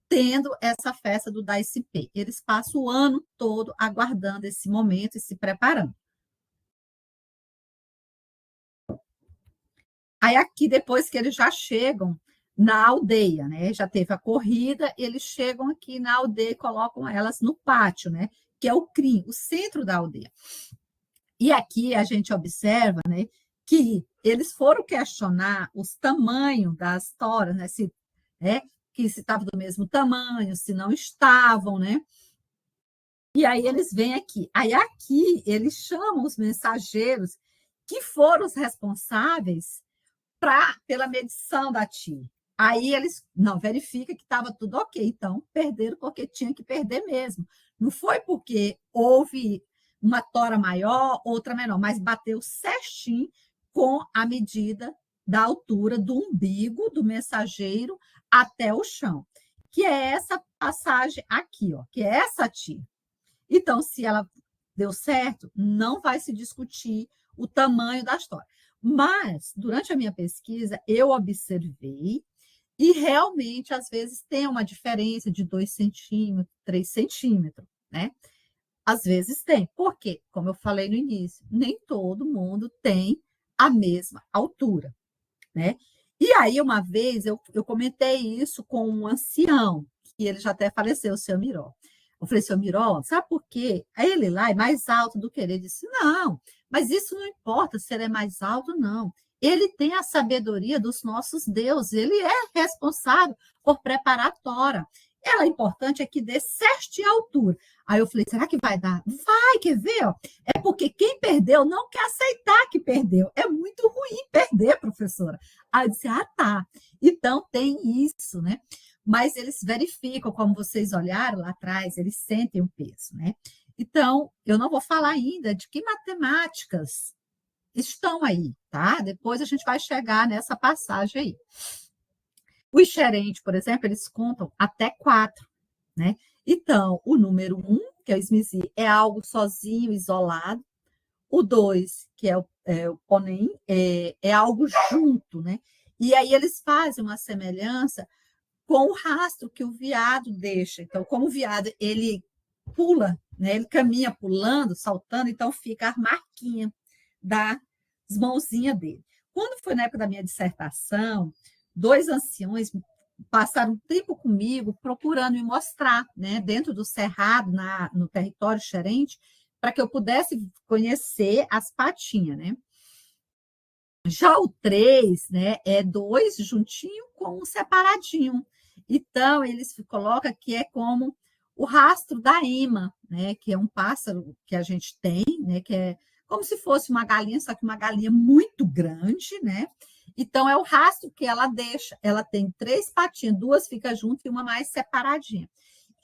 tendo essa festa do Daicipe. Eles passam o ano todo aguardando esse momento e se preparando. Aí aqui, depois que eles já chegam na aldeia, né? Já teve a corrida, eles chegam aqui na aldeia e colocam elas no pátio, né? Que é o CRIM, o centro da aldeia. E aqui a gente observa, né, que eles foram questionar os tamanhos das toras, né? Que se estavam do mesmo tamanho, se não estavam, né? E aí eles vêm aqui. Aí aqui eles chamam os mensageiros que foram os responsáveis pela medição da TI. Aí eles não verificam que estava tudo ok, então perderam porque tinha que perder mesmo. Não foi porque houve uma tora maior, outra menor, mas bateu certinho com a medida da altura do umbigo do mensageiro até o chão, que é essa passagem aqui, ó, que é essa TI. Então, se ela deu certo, não vai se discutir o tamanho da história. Mas, durante a minha pesquisa, eu observei e realmente, às vezes, tem uma diferença de 2 centímetros, 3 centímetros, né? Às vezes tem. Por quê? Como eu falei no início, nem todo mundo tem a mesma altura, né? E aí, uma vez, eu comentei isso com um ancião, que ele já até faleceu, o seu Miró. Eu falei, seu Miró, sabe por quê? Ele lá é mais alto do que ele. Ele disse, não, mas isso não importa se ele é mais alto, não. Ele tem a sabedoria dos nossos deuses, ele é responsável por preparar a tora. Ela, o importante é que dê certinha altura. Aí eu falei, será que vai dar? Vai, quer ver? Ó? É porque quem perdeu não quer aceitar que perdeu. É muito ruim perder, professora. Aí eu disse, tá. Então tem isso, né? Mas eles verificam, como vocês olharam lá atrás, eles sentem o peso, né? Então, eu não vou falar ainda de que matemáticas estão aí, tá? Depois a gente vai chegar nessa passagem aí. Os gerentes, por exemplo, eles contam até 4, né? Então, o número 1, que é o Smizi, é algo sozinho, isolado. O 2, que é o Ponem, é algo junto, né? E aí eles fazem uma semelhança com o rastro que o veado deixa. Então, como o veado ele pula, né? Ele caminha pulando, saltando, então fica a marquinha das mãozinhas dele. Quando foi na época da minha dissertação, 2 anciões passaram tempo comigo procurando me mostrar, né, dentro do cerrado, no território xerente, para que eu pudesse conhecer as patinhas, né? Já o 3, né, é 2 juntinho com um separadinho. Então, eles colocam que é como o rastro da ema, né, que é um pássaro que a gente tem, né, que é como se fosse uma galinha, só que uma galinha muito grande, né? Então, é o rastro que ela deixa. Ela tem 3 patinhas, 2 ficam juntas e uma mais separadinha.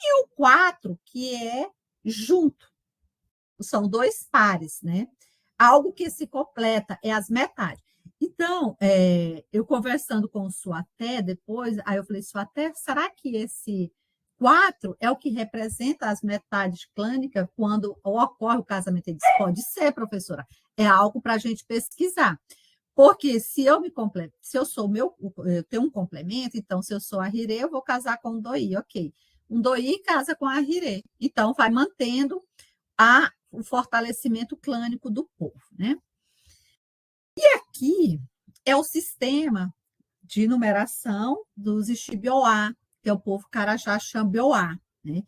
E o 4, que é junto. São 2 pares, né? Algo que se completa é as metades. Então, eu conversando com o Suaté depois, aí eu falei, Suaté, será que esse 4 é o que representa as metades clânicas quando ocorre o casamento? Ele disse, pode ser, professora, é algo para a gente pesquisar. Porque se eu me completo, se eu sou eu tenho um complemento, então se eu sou a Hirê, eu vou casar com um Doi, ok. Um Doi casa com a Hirê. Então, vai mantendo o fortalecimento clânico do povo, né? E aqui é o sistema de numeração dos Ixibioá, que é o povo Carajá Xambioá, né?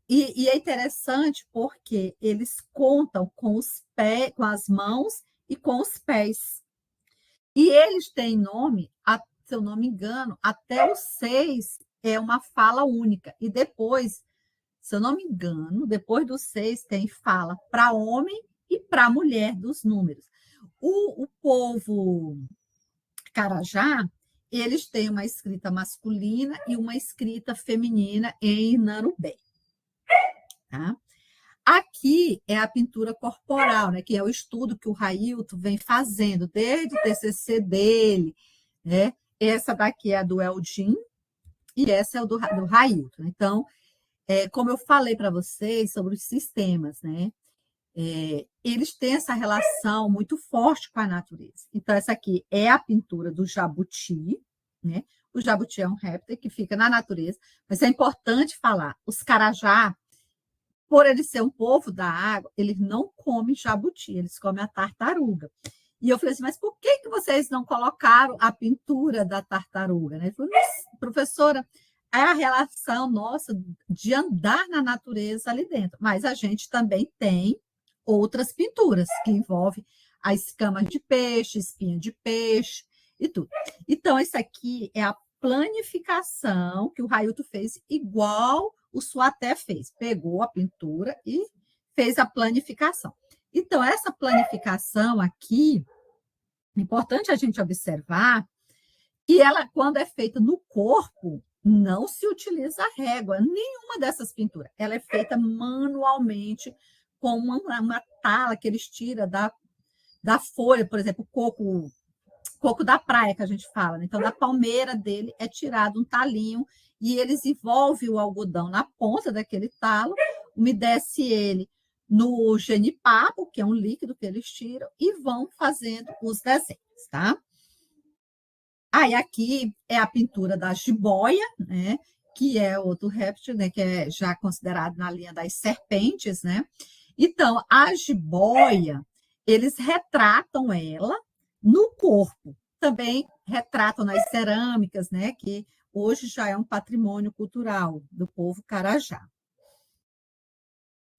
E é interessante porque eles contam com os pés, com as mãos e com os pés. E eles têm nome, se eu não me engano, até o 6 é uma fala única. E depois, se eu não me engano, depois do 6 tem fala para homem e para mulher dos números. O povo Carajá, eles têm uma escrita masculina e uma escrita feminina em Nanubé. Tá? Aqui é a pintura corporal, né, que é o estudo que o Railton vem fazendo desde o TCC dele. Né? Essa daqui é a do Eldin e essa é o do Railton. Então, como eu falei para vocês sobre os sistemas, né? Eles têm essa relação muito forte com a natureza. Então, essa aqui é a pintura do jabuti, né? O jabuti é um réptil que fica na natureza, mas é importante falar, os carajá, por ele ser um povo da água, eles não comem jabuti, eles comem a tartaruga. E eu falei assim, mas por que vocês não colocaram a pintura da tartaruga? Ele falou, professora, é a relação nossa de andar na natureza ali dentro, mas a gente também tem outras pinturas que envolvem a escama de peixe, espinha de peixe e tudo. Então, isso aqui é a planificação que o Railton fez igual o Suaté fez. Pegou a pintura e fez a planificação. Então, essa planificação aqui, é importante a gente observar que ela, quando é feita no corpo, não se utiliza régua, nenhuma dessas pinturas. Ela é feita manualmente com uma tala que eles tiram da folha, por exemplo, coco da praia, que a gente fala. Né? Então, da palmeira dele é tirado um talinho e eles envolvem o algodão na ponta daquele talo, umedece ele no genipapo, que é um líquido que eles tiram, e vão fazendo os desenhos, tá? Aí aqui é a pintura da jiboia, né? Que é outro réptil, né? Que é já considerado na linha das serpentes, né? Então, a jiboia, eles retratam ela no corpo. Também retratam nas cerâmicas, né? Que hoje já é um patrimônio cultural do povo Carajá.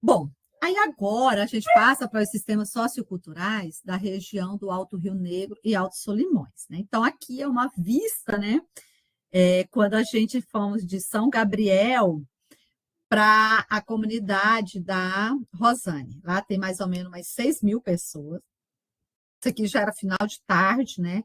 Bom, aí agora a gente passa para os sistemas socioculturais da região do Alto Rio Negro e Alto Solimões. Né? Então, aqui é uma vista, né? Quando a gente fomos de São Gabriel para a comunidade da Rosane. Lá tem mais ou menos umas 6.000 pessoas. Isso aqui já era final de tarde, né?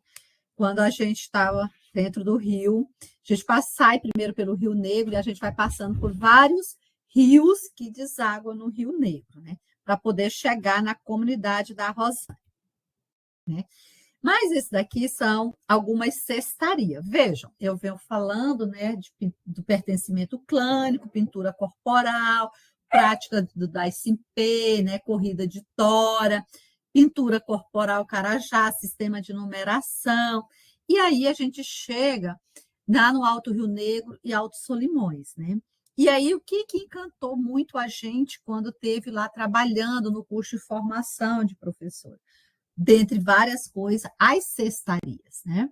Quando a gente estava dentro do rio. A gente sai primeiro pelo Rio Negro e a gente vai passando por vários rios que desaguam no Rio Negro, né? Para poder chegar na comunidade da Rosane. Né? Mas isso daqui são algumas cestarias. Vejam, eu venho falando né, do pertencimento clânico, pintura corporal, prática das simpê, né, corrida de tora, pintura corporal carajá, sistema de numeração. E aí a gente chega lá no Alto Rio Negro e Alto Solimões. Né? E aí o que encantou muito a gente quando teve lá trabalhando no curso de formação de professor? Dentre várias coisas, as cestarias, né?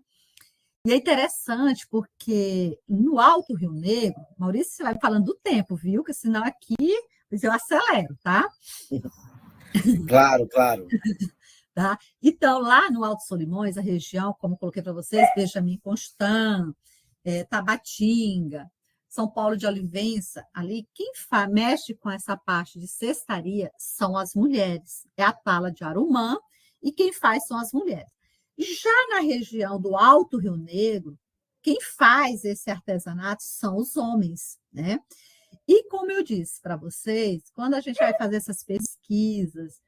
E é interessante porque no Alto Rio Negro, Maurício, você vai falando do tempo, viu? Porque senão aqui eu acelero, tá? Claro, claro. Tá? Então, lá no Alto Solimões, a região, como coloquei para vocês, Benjamin Constant, Tabatinga, São Paulo de Olivença, ali, quem mexe com essa parte de cestaria são as mulheres. É a tala de Arumã, e quem faz são as mulheres. Já na região do Alto Rio Negro, quem faz esse artesanato são os homens, né? E como eu disse para vocês, quando a gente vai fazer essas pesquisas,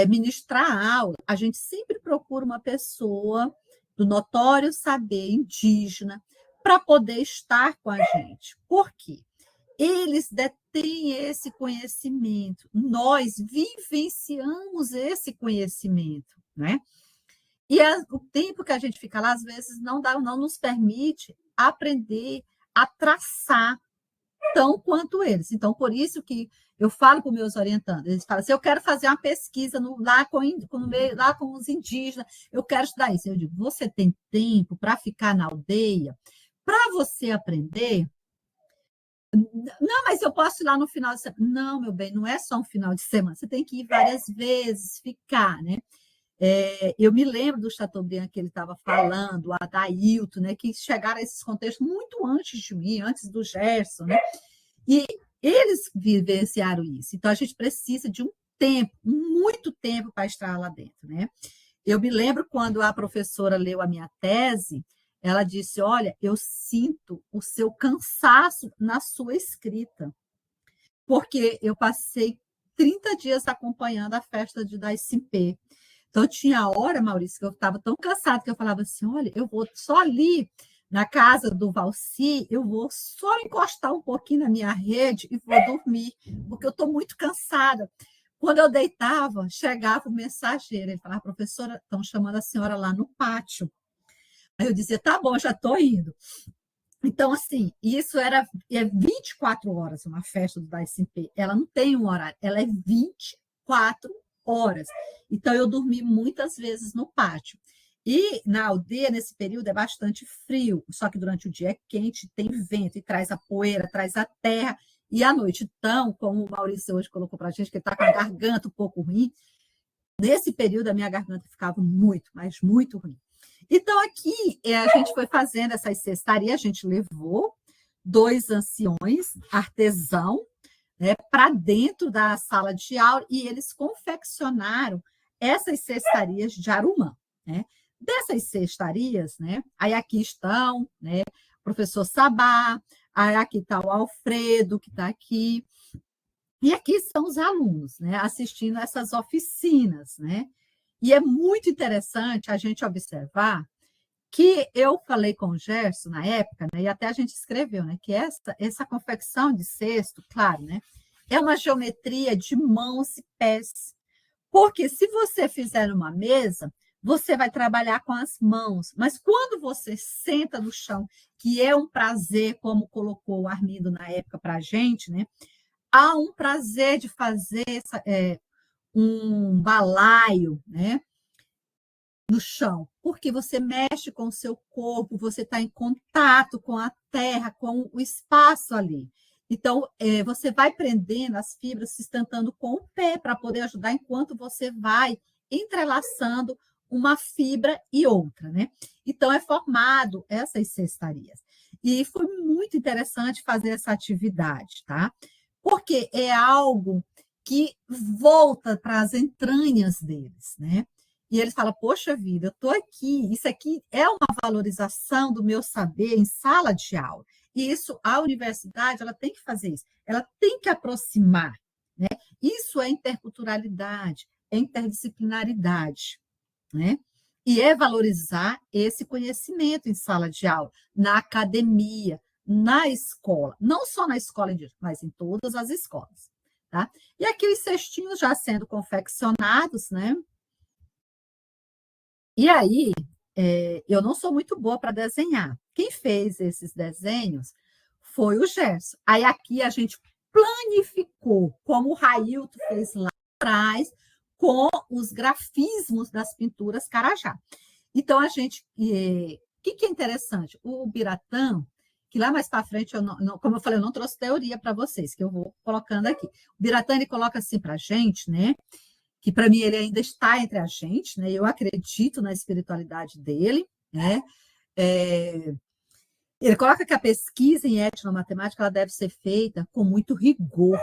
ministrar aula, a gente sempre procura uma pessoa do notório saber indígena para poder estar com a gente. Por quê? Eles detêm esse conhecimento, nós vivenciamos esse conhecimento, né? E o tempo que a gente fica lá, às vezes, não nos permite aprender a traçar tão quanto eles. Então, por isso que eu falo para os meus orientandos, eles falam assim, eu quero fazer uma pesquisa lá com os indígenas, eu quero estudar isso. Eu digo, você tem tempo para ficar na aldeia, para você aprender? Não, mas eu posso ir lá no final de semana. Não, meu bem, não é só um final de semana, você tem que ir várias vezes, ficar, né? Eu me lembro do Chateaubriand que ele estava falando, o Adailton, né, que chegaram a esses contextos muito antes de mim, antes do Gerson, né? E eles vivenciaram isso. Então, a gente precisa de um tempo, muito tempo para estar lá dentro, né? Eu me lembro quando a professora leu a minha tese, ela disse, olha, eu sinto o seu cansaço na sua escrita, porque eu passei 30 dias acompanhando a festa da ICP. Então, tinha hora, Maurício, que eu estava tão cansada que eu falava assim, olha, eu vou só ali na casa do Valci, eu vou só encostar um pouquinho na minha rede e vou dormir, porque eu estou muito cansada. Quando eu deitava, chegava o mensageiro, ele falava, professora, estão chamando a senhora lá no pátio. Aí eu dizia, tá bom, já estou indo. Então, assim, isso é 24 horas uma festa do DAICP. Ela não tem um horário, ela é 24 horas. Então, eu dormi muitas vezes no pátio. E na aldeia, nesse período, é bastante frio, só que durante o dia é quente, tem vento, e traz a poeira, traz a terra, e à noite, então, como o Maurício hoje colocou para a gente, que ele está com a garganta um pouco ruim, nesse período a minha garganta ficava muito, mas muito ruim. Então, aqui a gente foi fazendo essas cestarias, a gente levou 2 anciões, artesão, né, para dentro da sala de aula e eles confeccionaram essas cestarias de Arumã, né? Dessas cestarias, né? Aí aqui estão, né? O professor Sabá, aí aqui está o Alfredo, que está aqui, e aqui são os alunos, né? Assistindo essas oficinas, né? E é muito interessante a gente observar que eu falei com o Gerson na época, né, e até a gente escreveu, né, que essa confecção de cesto, claro, né, é uma geometria de mãos e pés. Porque se você fizer uma mesa, você vai trabalhar com as mãos, mas quando você senta no chão, que é um prazer, como colocou o Armindo na época para a gente, né, há um prazer de fazer um balaio, né, no chão, porque você mexe com o seu corpo, você está em contato com a terra, com o espaço ali. Então, você vai prendendo as fibras, se sustentando com o pé, para poder ajudar enquanto você vai entrelaçando uma fibra e outra, né? Então, é formado essas cestarias. E foi muito interessante fazer essa atividade, tá? Porque é algo que volta para as entranhas deles, né? E eles falam, poxa vida, eu estou aqui, isso aqui é uma valorização do meu saber em sala de aula. E isso, a universidade, ela tem que fazer isso, ela tem que aproximar, né? Isso é interculturalidade, é interdisciplinaridade, né? E é valorizar esse conhecimento em sala de aula, na academia, na escola, não só na escola indígena, mas em todas as escolas, tá? E aqui os cestinhos já sendo confeccionados, né? E aí, eu não sou muito boa para desenhar. Quem fez esses desenhos foi o Gerson. Aí aqui a gente planificou, como o Railton fez lá atrás, com os grafismos das pinturas Carajá. Então, a gente. O que é interessante? O Biratã, que lá mais para frente, como eu falei, eu não trouxe teoria para vocês, que eu vou colocando aqui. O Biratã ele coloca assim para a gente, né? que para mim ele ainda está entre a gente, né? Eu acredito na espiritualidade dele, né? Ele coloca que a pesquisa em etnomatemática ela deve ser feita com muito rigor,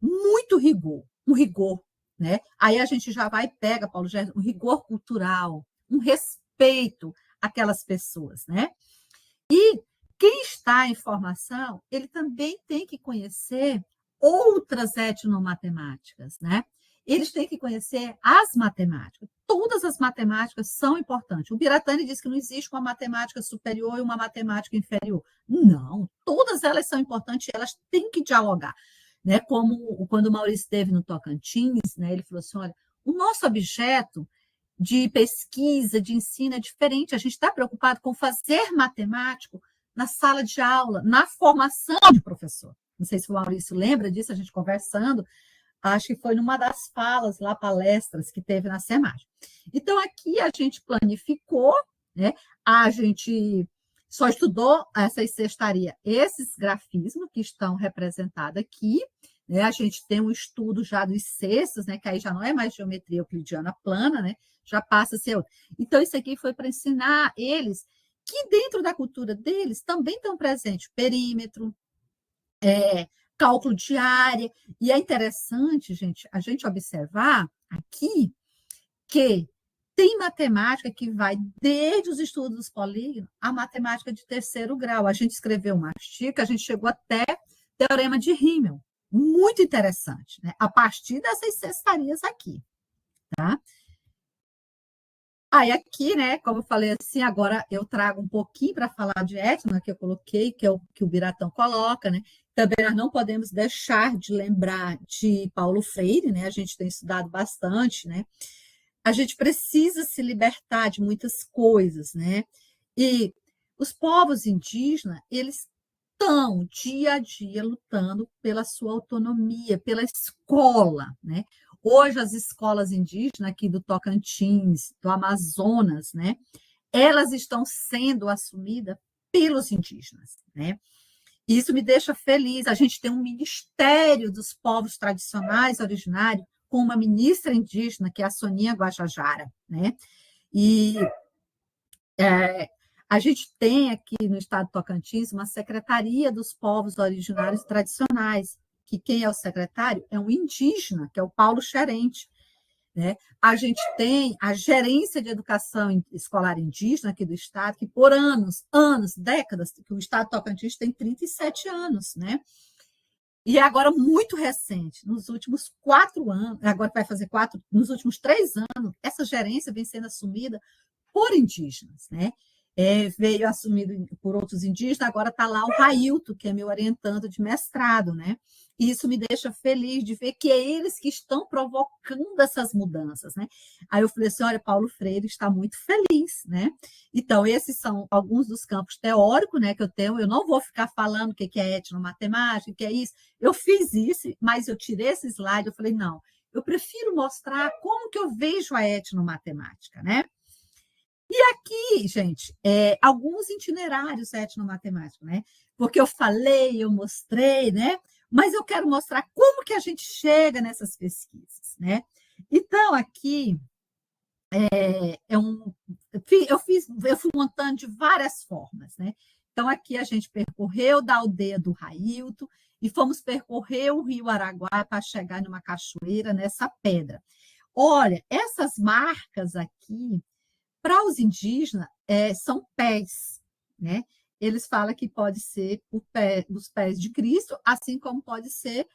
um rigor, né? Aí a gente já vai e pega, Paulo Gérson, um rigor cultural, um respeito àquelas pessoas, né? E quem está em formação, ele também tem que conhecer outras etnomatemáticas, né? Eles têm que conhecer as matemáticas. Todas as matemáticas são importantes. O Biratani diz que não existe uma matemática superior e uma matemática inferior. Não, todas elas são importantes e elas têm que dialogar. Né? Como quando o Maurício esteve no Tocantins, né? Ele falou assim, olha, o nosso objeto de pesquisa, de ensino é diferente. A gente está preocupado com fazer matemático na sala de aula, na formação de professor. Não sei se o Maurício lembra disso, a gente conversando, acho que foi numa das falas lá, palestras que teve na SEMAG. Então, aqui a gente planificou, né? A gente só estudou essa cestaria, esses grafismos que estão representados aqui, né? A gente tem um estudo já dos cestos, né? Que aí já não é mais geometria euclidiana plana, né? Já passa a ser outro. Então, isso aqui foi para ensinar eles que dentro da cultura deles também estão presentes perímetro, cálculo de área, e é interessante, gente, a gente observar aqui que tem matemática que vai desde os estudos dos polígonos a matemática de terceiro grau. A gente escreveu uma artigo, a gente chegou até teorema de Rímel. Muito interessante, né? A partir dessas cestarias aqui, tá? Aí aqui, né, como eu falei assim, agora eu trago um pouquinho para falar de etno, que eu coloquei, que é o que o Biratã coloca, né? Também nós não podemos deixar de lembrar de Paulo Freire, né? A gente tem estudado bastante, né? A gente precisa se libertar de muitas coisas, né? E os povos indígenas, eles estão dia a dia lutando pela sua autonomia, pela escola, né? Hoje as escolas indígenas aqui do Tocantins, do Amazonas, né? Elas estão sendo assumidas pelos indígenas, né? Isso me deixa feliz. A gente tem um ministério dos povos tradicionais originários com uma ministra indígena, que é a Soninha Guajajara, né? E a gente tem aqui no estado do Tocantins uma secretaria dos povos originários tradicionais, que quem é o secretário é um indígena, que é o Paulo Xerente, né? A gente tem a gerência de educação escolar indígena aqui do estado, que por anos, décadas, que o estado do Tocantins tem 37 anos, né? E agora, muito recente, nos últimos 4 anos, agora vai fazer 4, nos últimos 3 anos, essa gerência vem sendo assumida por indígenas, né? Veio assumido por outros indígenas, agora está lá o Railton, que é meu orientando de mestrado, né? E isso me deixa feliz de ver que é eles que estão provocando essas mudanças, né? Aí eu falei assim, olha, Paulo Freire está muito feliz, né? Então, esses são alguns dos campos teóricos, né, que eu tenho. Eu não vou ficar falando o que é etnomatemática, o que é isso. Eu fiz isso, mas eu tirei esse slide, eu falei, não, eu prefiro mostrar como que eu vejo a etnomatemática, né? E aqui, gente, alguns itinerários etnomatemáticos, né? Porque eu falei, eu mostrei, né? Mas eu quero mostrar como que a gente chega nessas pesquisas, né? Então, aqui eu fui montando de várias formas, né? Então, aqui a gente percorreu da aldeia do Railton e fomos percorrer o Rio Araguaia para chegar numa cachoeira nessa pedra. Olha, essas marcas aqui, para os indígenas, são pés, né? Eles falam que pode ser os pés de Cristo, assim como pode ser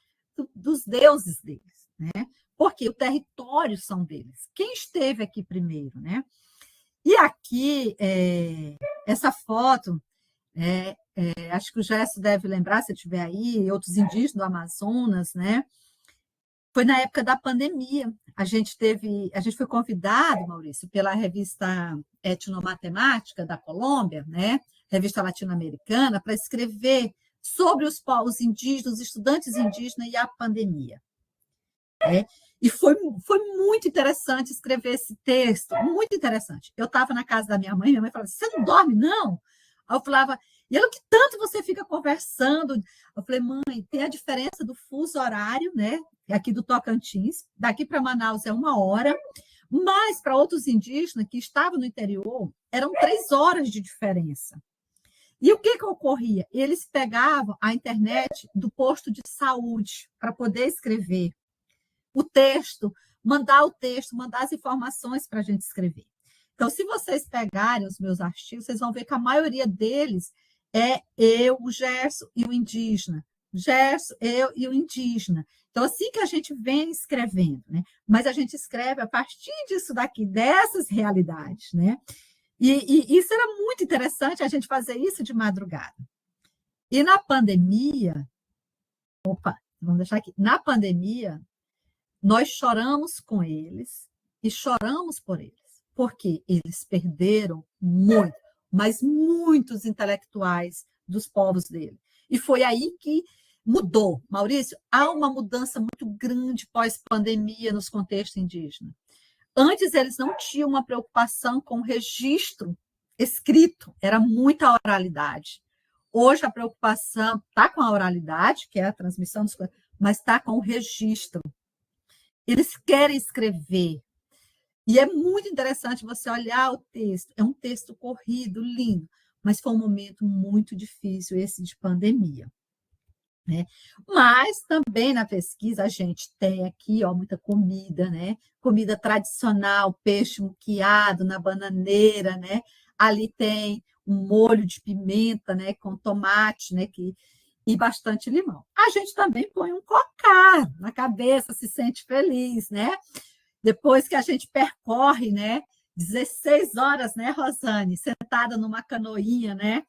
dos deuses deles, né? Porque o território são deles. Quem esteve aqui primeiro, né? E aqui, essa foto, acho que o Gerson deve lembrar, se estiver aí, outros indígenas do Amazonas, né? Foi na época da pandemia. A gente foi convidado, Maurício, pela revista Etnomatemática da Colômbia, né? Revista latino-americana, para escrever sobre os povos indígenas, os estudantes indígenas e a pandemia. E foi muito interessante escrever esse texto, muito interessante. Eu estava na casa da minha mãe falava, você não dorme, não? Aí eu falava, e ela, o que tanto você fica conversando? Eu falei, mãe, tem a diferença do fuso horário, né? aqui do Tocantins, daqui para Manaus é 1 hora, mas para outros indígenas que estavam no interior, eram 3 horas de diferença. E o que ocorria? Eles pegavam a internet do posto de saúde para poder escrever o texto, mandar as informações para a gente escrever. Então, se vocês pegarem os meus artigos, vocês vão ver que a maioria deles é eu, o Gerson e o indígena. Gerson, eu e o indígena. Então, assim que a gente vem escrevendo, né? Mas a gente escreve a partir disso daqui, dessas realidades, né? E isso era muito interessante, a gente fazer isso de madrugada. E na pandemia, vamos deixar aqui, na pandemia, nós choramos com eles e choramos por eles, porque eles perderam muito, mas muitos intelectuais dos povos dele. E foi aí que mudou. Maurício, há uma mudança muito grande pós-pandemia nos contextos indígenas. Antes, eles não tinham uma preocupação com o registro escrito, era muita oralidade. Hoje, a preocupação está com a oralidade, que é a transmissão dos coisas, mas está com o registro. Eles querem escrever. E é muito interessante você olhar o texto. É um texto corrido, lindo, mas foi um momento muito difícil, esse de pandemia. Né? Mas também na pesquisa a gente tem aqui muita comida, né? Comida tradicional, peixe muquiado na bananeira, né? Ali tem um molho de pimenta, né? Com tomate, né? E bastante limão. A gente também põe um cocá na cabeça, se sente feliz, né? Depois que a gente percorre, né? 16 horas, né, Rosane? Sentada numa canoinha, né?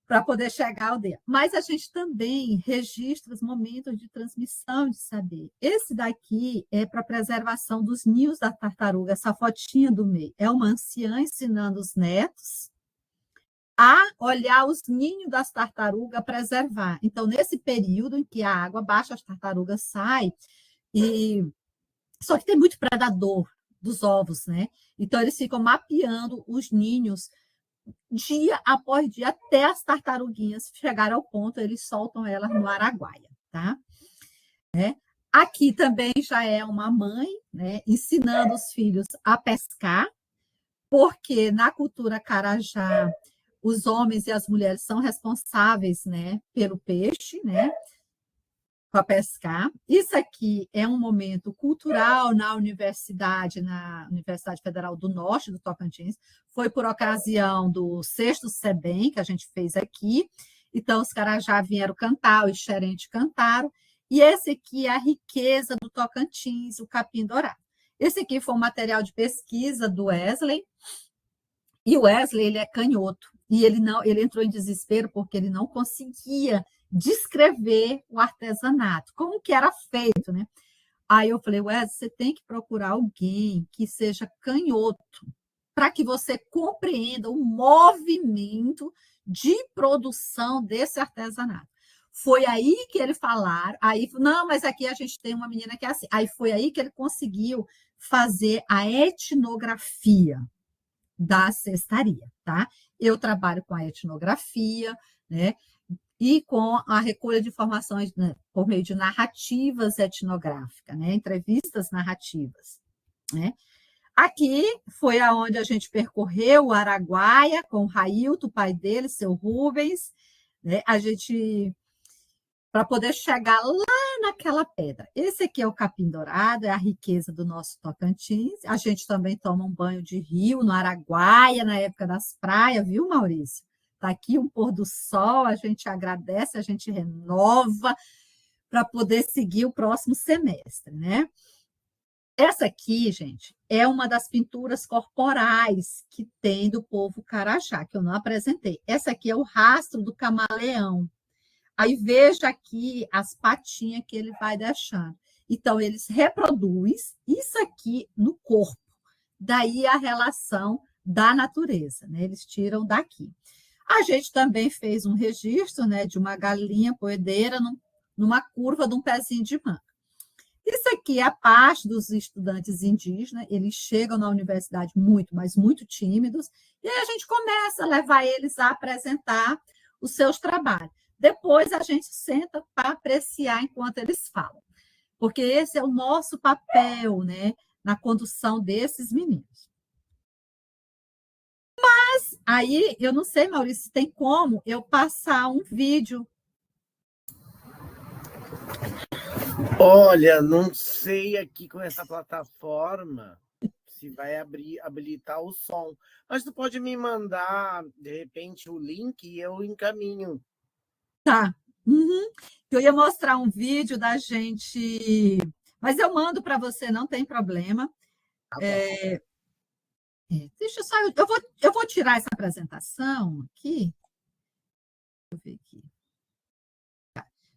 Para poder chegar ao dia. Mas a gente também registra os momentos de transmissão de saber. Esse daqui é para preservação dos ninhos da tartaruga, essa fotinha do meio. É uma anciã ensinando os netos a olhar os ninhos das tartarugas, preservar. Então, nesse período em que a água baixa, as tartarugas saem, só que tem muito predador dos ovos, né? Então, eles ficam mapeando os ninhos dia após dia, até as tartaruguinhas chegarem ao ponto, eles soltam elas no Araguaia, tá? Aqui também já é uma mãe, né, ensinando os filhos a pescar, porque na cultura Carajá, os homens e as mulheres são responsáveis, né, pelo peixe, né, para pescar. Isso aqui é um momento cultural na Universidade Federal do Norte do Tocantins. Foi por ocasião do 6º SEBEM que a gente fez aqui. Então, os Carajá vieram cantar, os xerentes cantaram. E esse aqui é a riqueza do Tocantins, o capim-dourado. Esse aqui foi um material de pesquisa do Wesley. E o Wesley, ele é canhoto. E ele entrou em desespero porque ele não conseguia descrever o artesanato, como que era feito, né? Aí eu falei, Wesley, você tem que procurar alguém que seja canhoto, para que você compreenda o movimento de produção desse artesanato. Foi aí que ele falaram, aí, não, mas aqui a gente tem uma menina que é assim. Aí foi aí que ele conseguiu fazer a etnografia da cestaria, tá? Eu trabalho com a etnografia, né? E com a recolha de informações, né, por meio de narrativas etnográficas, né, entrevistas narrativas. Né. Aqui foi aonde a gente percorreu o Araguaia com o Railton, o pai dele, seu Rubens, né, para poder chegar lá naquela pedra. Esse aqui é o capim-dourado, é a riqueza do nosso Tocantins. A gente também toma um banho de rio no Araguaia, na época das praias, viu, Maurício? Está aqui um pôr do sol, a gente agradece, a gente renova para poder seguir o próximo semestre, né? Essa aqui, gente, é uma das pinturas corporais que tem do povo Carajá, que eu não apresentei. Essa aqui é o rastro do camaleão. Aí veja aqui as patinhas que ele vai deixando. Então, eles reproduzem isso aqui no corpo. Daí a relação da natureza, né? Eles tiram daqui. A gente também fez um registro, né, de uma galinha poedeira numa curva de um pezinho de manga. Isso aqui é a parte dos estudantes indígenas, eles chegam na universidade muito, mas muito tímidos, e aí a gente começa a levar eles a apresentar os seus trabalhos. Depois a gente senta para apreciar enquanto eles falam. porque esse é o nosso papel, né, na condução desses meninos. Mas aí, eu não sei, Maurício, se tem como eu passar um vídeo. Olha, não sei aqui com essa plataforma se vai habilitar o som, mas tu pode me mandar, de repente, o link e eu encaminho. Tá. Uhum. Eu ia mostrar um vídeo da gente, mas eu mando para você, não tem problema. Tá bom. Deixa eu só, eu vou tirar essa apresentação aqui. Deixa eu ver aqui.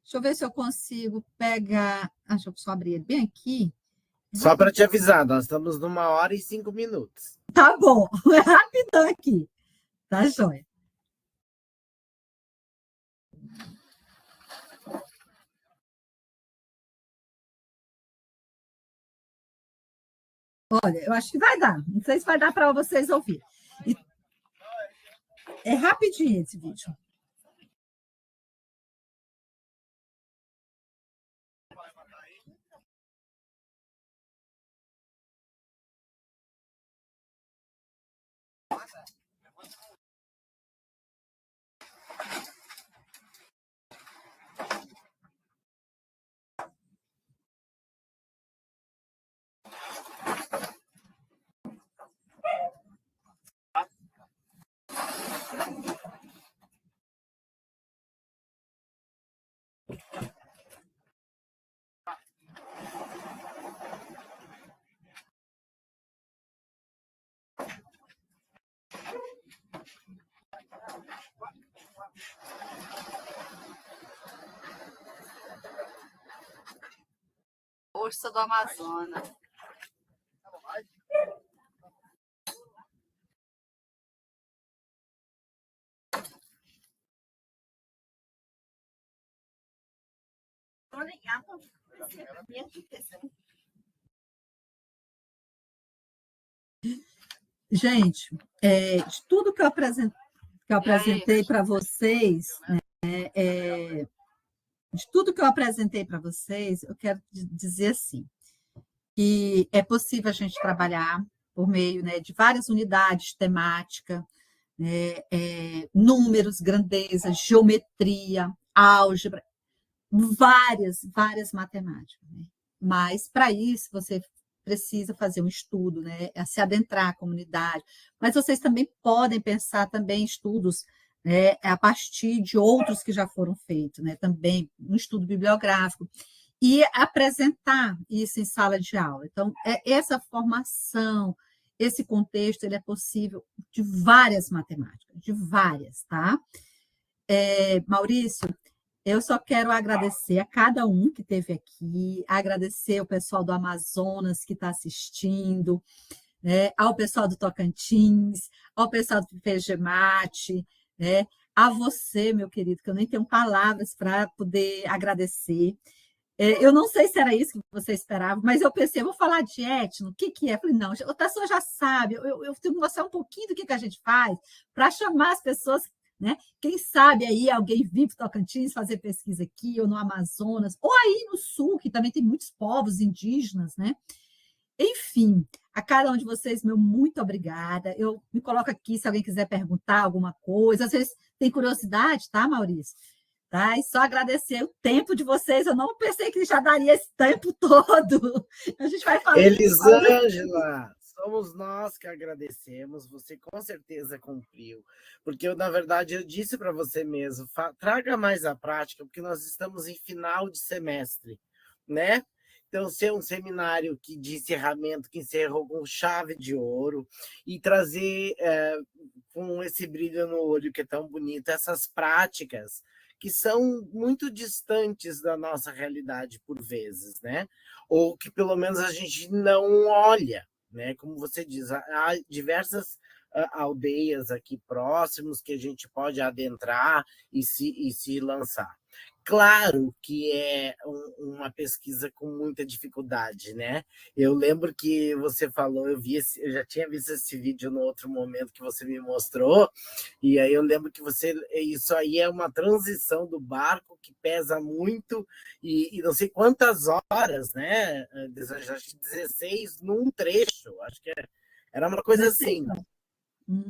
Deixa eu ver se eu consigo pegar. Deixa eu só abrir ele bem aqui. Só para te avisar, nós estamos numa hora e 5 minutos. Tá bom, é rapidão aqui. Tá joia. Olha, eu acho que vai dar. Não sei se vai dar para vocês ouvirem. É rapidinho esse vídeo. Força do Amazonas. Gente, de tudo que eu apresentei para vocês, de tudo que eu apresentei para vocês, eu quero dizer assim, que é possível a gente trabalhar por meio, né, de várias unidades temáticas, né, números, grandeza, geometria, álgebra, várias matemáticas. Né? Mas, para isso, você precisa fazer um estudo, né, se adentrar à comunidade. Mas vocês também podem pensar também em estudos, né, a partir de outros que já foram feitos, né, também um estudo bibliográfico, e apresentar isso em sala de aula. Então, essa formação, esse contexto, ele é possível de várias matemáticas, de várias, tá? Maurício, eu só quero agradecer a cada um que esteve aqui, agradecer o pessoal do Amazonas que está assistindo, né, ao pessoal do Tocantins, ao pessoal do PGMAT, né, a você, meu querido, que eu nem tenho palavras para poder agradecer. Eu não sei se era isso que você esperava, mas eu pensei, eu vou falar de etno, o que, que é? Eu falei, não, a pessoa já sabe, eu tenho que mostrar um pouquinho do que a gente faz para chamar as pessoas, né? Quem sabe aí alguém vir para o Tocantins fazer pesquisa aqui, ou no Amazonas, ou aí no Sul, que também tem muitos povos indígenas, né? Enfim, a cada um de vocês, meu muito obrigada. Eu me coloco aqui se alguém quiser perguntar alguma coisa. Às vezes tem curiosidade, tá, Maurício? Tá? E só agradecer o tempo de vocês. Eu não pensei que já daria esse tempo todo. A gente vai falando. Elisângela, somos nós que agradecemos. Você com certeza cumpriu. Porque eu, na verdade, eu disse para você mesmo, traga mais a prática, porque nós estamos em final de semestre, né? Então, ser um seminário de encerramento, que encerrou com chave de ouro, e trazer com esse brilho no olho que é tão bonito, essas práticas que são muito distantes da nossa realidade por vezes, né? Ou que pelo menos a gente não olha, né? Como você diz, há diversas aldeias aqui próximos que a gente pode adentrar e se lançar. Claro que é uma pesquisa com muita dificuldade, né? Eu lembro que você falou, eu já tinha visto esse vídeo no outro momento que você me mostrou, e aí eu lembro que isso aí é uma transição do barco que pesa muito, e não sei quantas horas, né? Acho que 16 num trecho, acho que era uma coisa assim.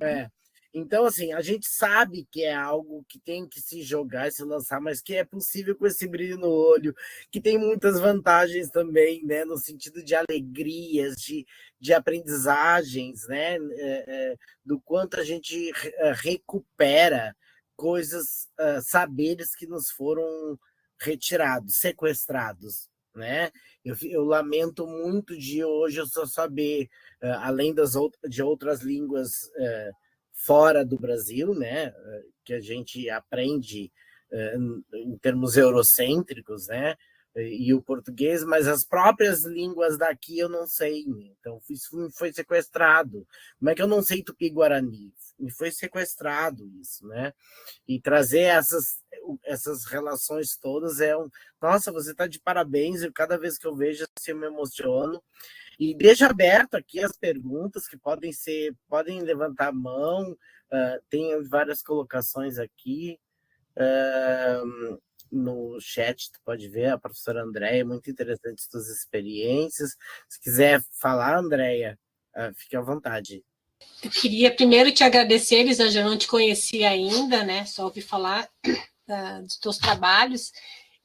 É. Então, assim, a gente sabe que é algo que tem que se jogar e se lançar, mas que é possível com esse brilho no olho, que tem muitas vantagens também, né, no sentido de alegrias, de aprendizagens, né, do quanto a gente recupera coisas, saberes que nos foram retirados, sequestrados, né? Eu lamento muito de hoje eu só saber, além de outras línguas fora do Brasil, né, que a gente aprende em termos eurocêntricos, né, e o português, mas as próprias línguas daqui eu não sei. Então, isso me foi sequestrado. Como é que eu não sei tupi-guarani? Me foi sequestrado isso, né? E trazer essas relações todas Nossa, você está de parabéns, e cada vez que eu vejo, assim, eu me emociono. E deixa aberto aqui as perguntas que podem levantar a mão, tem várias colocações aqui no chat, tu pode ver, a professora Andréia, muito interessante suas experiências. Se quiser falar, Andréia, fique à vontade. Eu queria primeiro te agradecer, Elisângela, eu não te conhecia ainda, né? Só ouvi falar dos teus trabalhos,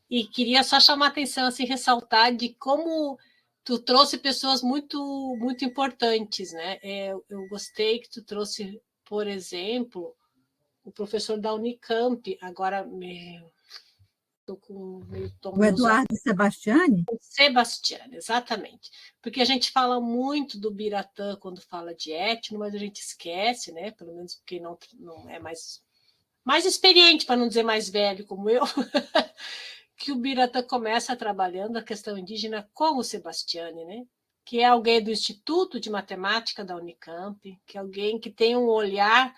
e queria só chamar a atenção, assim, ressaltar de como tu trouxe pessoas muito, muito importantes, né? Eu gostei que tu trouxe, por exemplo, o professor da Unicamp, agora estou com meio tom. O Eduardo Sebastiani? Sebastiani, exatamente. Porque a gente fala muito do Biratã quando fala de etno, mas a gente esquece, né? Pelo menos quem não é mais experiente, para não dizer mais velho como eu, que o Biratã começa trabalhando a questão indígena com o Sebastiani, né? Que é alguém do Instituto de Matemática da Unicamp, que é alguém que tem um olhar,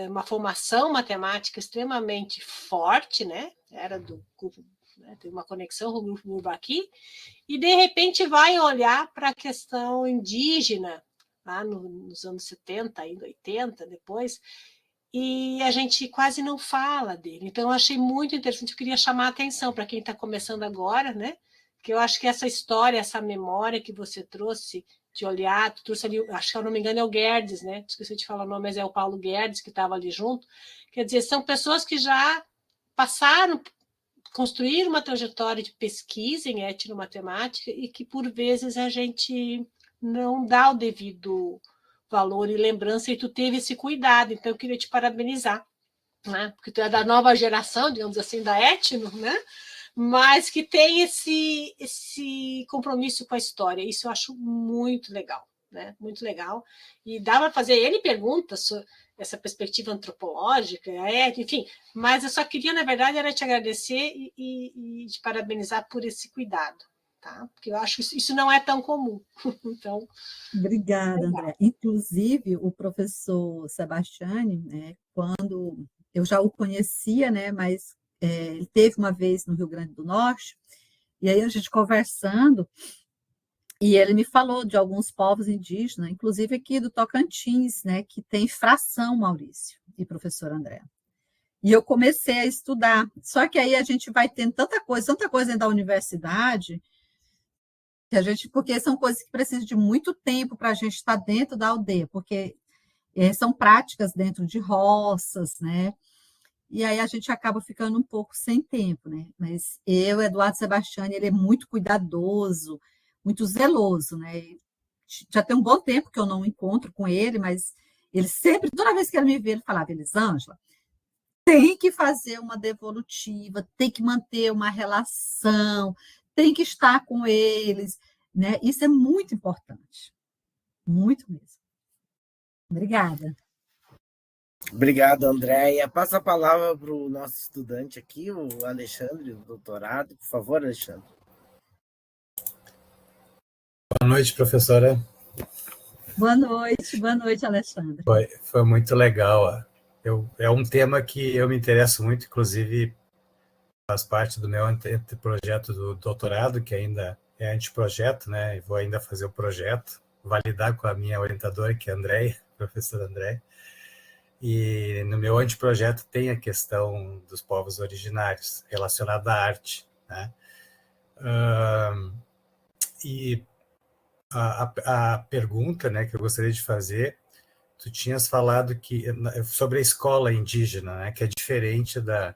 uma formação matemática extremamente forte, né? Era do grupo, né? Tem uma conexão com o grupo Bourbaki, e de repente vai olhar para a questão indígena, lá nos anos 70, ainda 80, depois, e a gente quase não fala dele. Então, eu achei muito interessante, eu queria chamar a atenção para quem está começando agora, né? Que eu acho que essa história, essa memória que você trouxe de olhar, tu trouxe ali, acho que, se eu não me engano, é o Guedes, né? Esqueci de falar o nome, mas é o Paulo Guedes que estava ali junto. Quer dizer, são pessoas que já passaram, construíram uma trajetória de pesquisa em etnomatemática e que, por vezes, a gente não dá o devido valor e lembrança, e tu teve esse cuidado. Então, eu queria te parabenizar, né? Porque tu é da nova geração, digamos assim, da etno, né? Mas que tem esse compromisso com a história. Isso eu acho muito legal, né? Muito legal. E dá para fazer N perguntas sobre essa perspectiva antropológica, enfim, mas eu só queria, na verdade, era te agradecer e te parabenizar por esse cuidado, tá? Porque eu acho que isso não é tão comum. Então, obrigada, André. Inclusive, o professor Sebastiani, né, quando eu já o conhecia, né, mas ele teve uma vez no Rio Grande do Norte, e aí a gente conversando, e ele me falou de alguns povos indígenas, inclusive aqui do Tocantins, né, que tem fração, Maurício e professor André. E eu comecei a estudar. Só que aí a gente vai tendo tanta coisa dentro da universidade, que porque são coisas que precisam de muito tempo para a gente estar dentro da aldeia, porque são práticas dentro de roças, né? E aí a gente acaba ficando um pouco sem tempo, né? Mas Eduardo Sebastiani, ele é muito cuidadoso, muito zeloso, né? Já tem um bom tempo que eu não encontro com ele, mas ele sempre, toda vez que ele me vê, ele falava: Elisângela, tem que fazer uma devolutiva, tem que manter uma relação, tem que estar com eles, né? Isso é muito importante, muito mesmo. Obrigada. Obrigado, Andréia. Passa a palavra para o nosso estudante aqui, o Alexandre, do doutorado. Por favor, Alexandre. Boa noite, professora. Boa noite, Alexandre. Foi muito legal. É um tema que eu me interesso muito, inclusive faz parte do meu projeto do doutorado, que ainda é anteprojeto, né? E vou ainda fazer o projeto, validar com a minha orientadora, que é a Andréia, professora Andréia. E no meu anteprojeto tem a questão dos povos originários, relacionada à arte, né? E a pergunta, né, que eu gostaria de fazer, tu tinhas falado sobre a escola indígena, né, que é diferente da...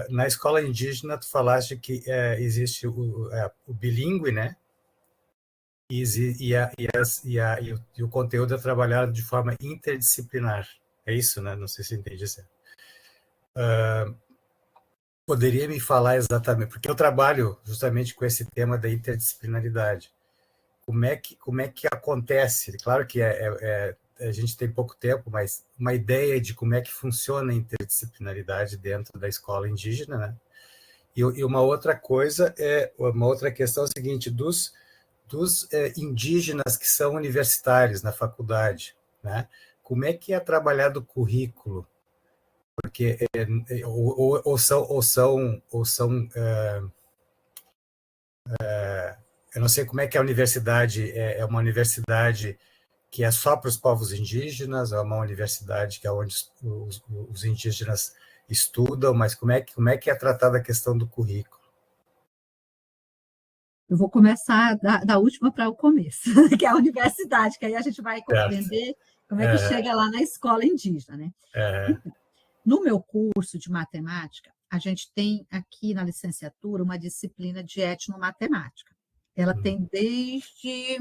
na escola indígena, tu falaste que existe o bilíngue, né, e o conteúdo é trabalhado de forma interdisciplinar. É isso, né? Não sei se entendi certo. Poderia me falar exatamente, porque eu trabalho justamente com esse tema da interdisciplinaridade. Como é que acontece? Claro que a gente tem pouco tempo, mas uma ideia de como é que funciona a interdisciplinaridade dentro da escola indígena, né? E uma outra coisa uma outra questão é a seguinte: dos indígenas que são universitários na faculdade, né? Como é que é trabalhado o currículo? Porque eu não sei como é que a universidade é uma universidade que é só para os povos indígenas, é uma universidade que é onde os indígenas estudam, mas como é que é tratada a questão do currículo? Eu vou começar da última para o começo, que é a universidade, que aí a gente vai compreender como é que chega lá na escola indígena, né? Então, no meu curso de matemática, a gente tem aqui na licenciatura uma disciplina de etnomatemática. Ela tem desde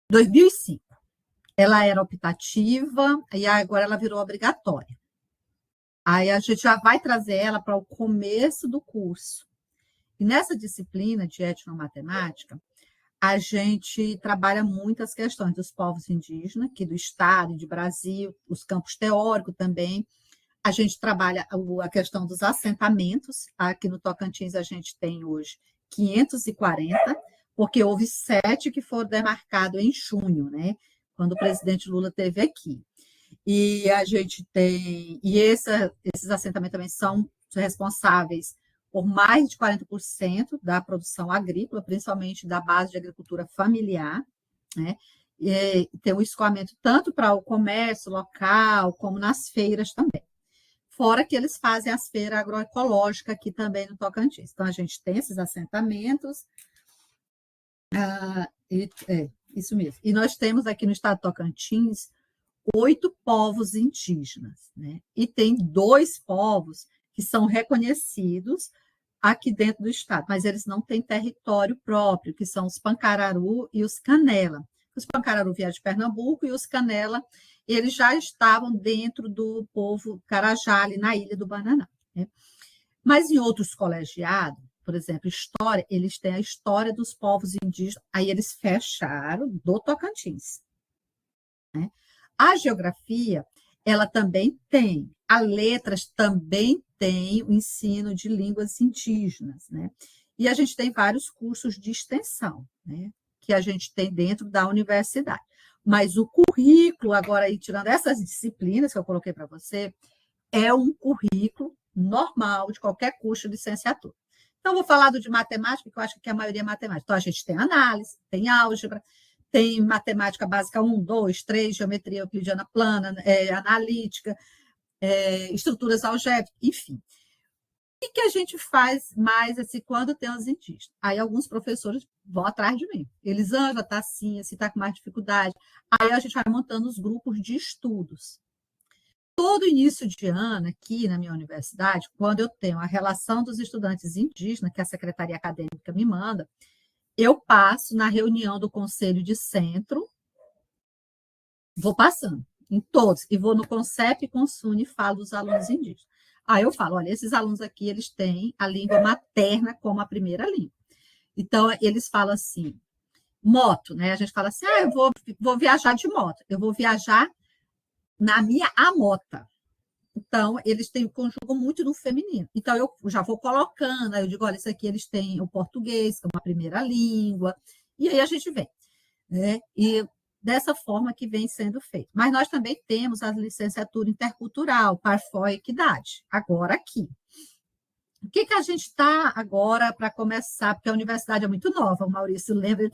2005. Ela era optativa e agora ela virou obrigatória. Aí a gente já vai trazer ela para o começo do curso. E nessa disciplina de etnomatemática, a gente trabalha muito as questões dos povos indígenas, aqui do Estado, de Brasil, os campos teóricos também. A gente trabalha a questão dos assentamentos. Aqui no Tocantins a gente tem hoje 540, porque houve 7 que foram demarcados em junho, né? Quando o presidente Lula esteve aqui. E a gente tem... E esses assentamentos também são responsáveis por mais de 40% da produção agrícola, principalmente da base de agricultura familiar, né? E tem um escoamento tanto para o comércio local, como nas feiras também. Fora que eles fazem as feiras agroecológicas aqui também no Tocantins. Então, a gente tem esses assentamentos. Isso mesmo. E nós temos aqui no estado do Tocantins 8 povos indígenas, né? E tem 2 povos que são reconhecidos aqui dentro do estado, mas eles não têm território próprio, que são os Pancararu e os Canela. Os Pancararu vieram de Pernambuco e os Canela, eles já estavam dentro do povo Carajá, ali na Ilha do Bananal, né? Mas em outros colegiados, por exemplo, história, eles têm a história dos povos indígenas, aí eles fecharam do Tocantins, né? A geografia, ela também tem. A letras também tem o ensino de línguas indígenas, né? E a gente tem vários cursos de extensão, né, que a gente tem dentro da universidade. Mas o currículo, agora aí, tirando essas disciplinas que eu coloquei para você, é um currículo normal de qualquer curso de licenciatura. Então, vou falar do de matemática, que eu acho que a maioria é matemática. Então, a gente tem análise, tem álgebra, tem matemática básica 1, 2, 3, geometria euclidiana plana, analítica, estruturas algébricas, enfim. O que a gente faz mais assim, quando tem os indígenas? Aí alguns professores vão atrás de mim. Elisângela, está assim, está com mais dificuldade. Aí a gente vai montando os grupos de estudos. Todo início de ano, aqui na minha universidade, quando eu tenho a relação dos estudantes indígenas, que a Secretaria Acadêmica me manda, eu passo na reunião do Conselho de Centro, vou passando em todos, e vou no CONCEP e CONSUNE e falo dos alunos indígenas. Aí eu falo, olha, esses alunos aqui, eles têm a língua materna como a primeira língua. Então, eles falam assim, moto, né? A gente fala assim, eu vou viajar de moto, eu vou viajar na minha amota. Então, eles conjugam muito no feminino. Então, eu já vou colocando, aí eu digo, olha, isso aqui eles têm o português, que é uma primeira língua, e aí a gente vem. né? E dessa forma que vem sendo feito. Mas nós também temos a licenciatura intercultural, Parfor e Equidade, agora aqui. O que a gente está agora para começar? Porque a universidade é muito nova, o Maurício lembra,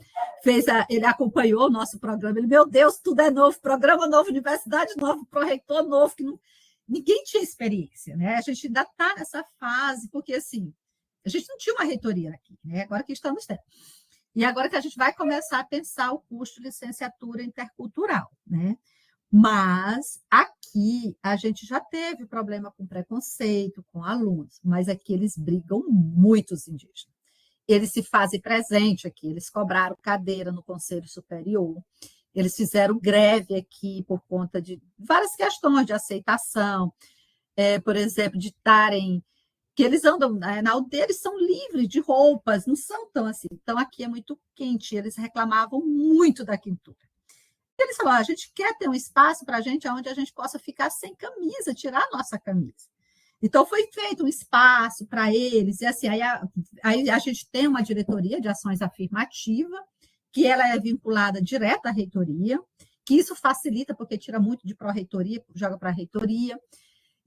ele acompanhou o nosso programa, ele, meu Deus, tudo é novo, programa novo, universidade novo, pró-reitor novo, que não, ninguém tinha experiência, né? A gente ainda está nessa fase, porque assim, a gente não tinha uma reitoria aqui, né? Agora que estamos tendo. E agora que a gente vai começar a pensar o curso de licenciatura intercultural, né? Mas aqui a gente já teve problema com preconceito, com alunos, mas aqui eles brigam muito, os indígenas. Eles se fazem presente aqui, eles cobraram cadeira no Conselho Superior, eles fizeram greve aqui por conta de várias questões de aceitação, por exemplo, de estarem, que eles andam, na aldeia, eles são livres de roupas, não são tão assim. Então, aqui é muito quente, eles reclamavam muito da quintura. Eles falaram, a gente quer ter um espaço para a gente onde a gente possa ficar sem camisa, tirar a nossa camisa. Então, foi feito um espaço para eles, e assim, aí a gente tem uma diretoria de ações afirmativas, que ela é vinculada direto à reitoria, que isso facilita, porque tira muito de pró-reitoria, joga para a reitoria,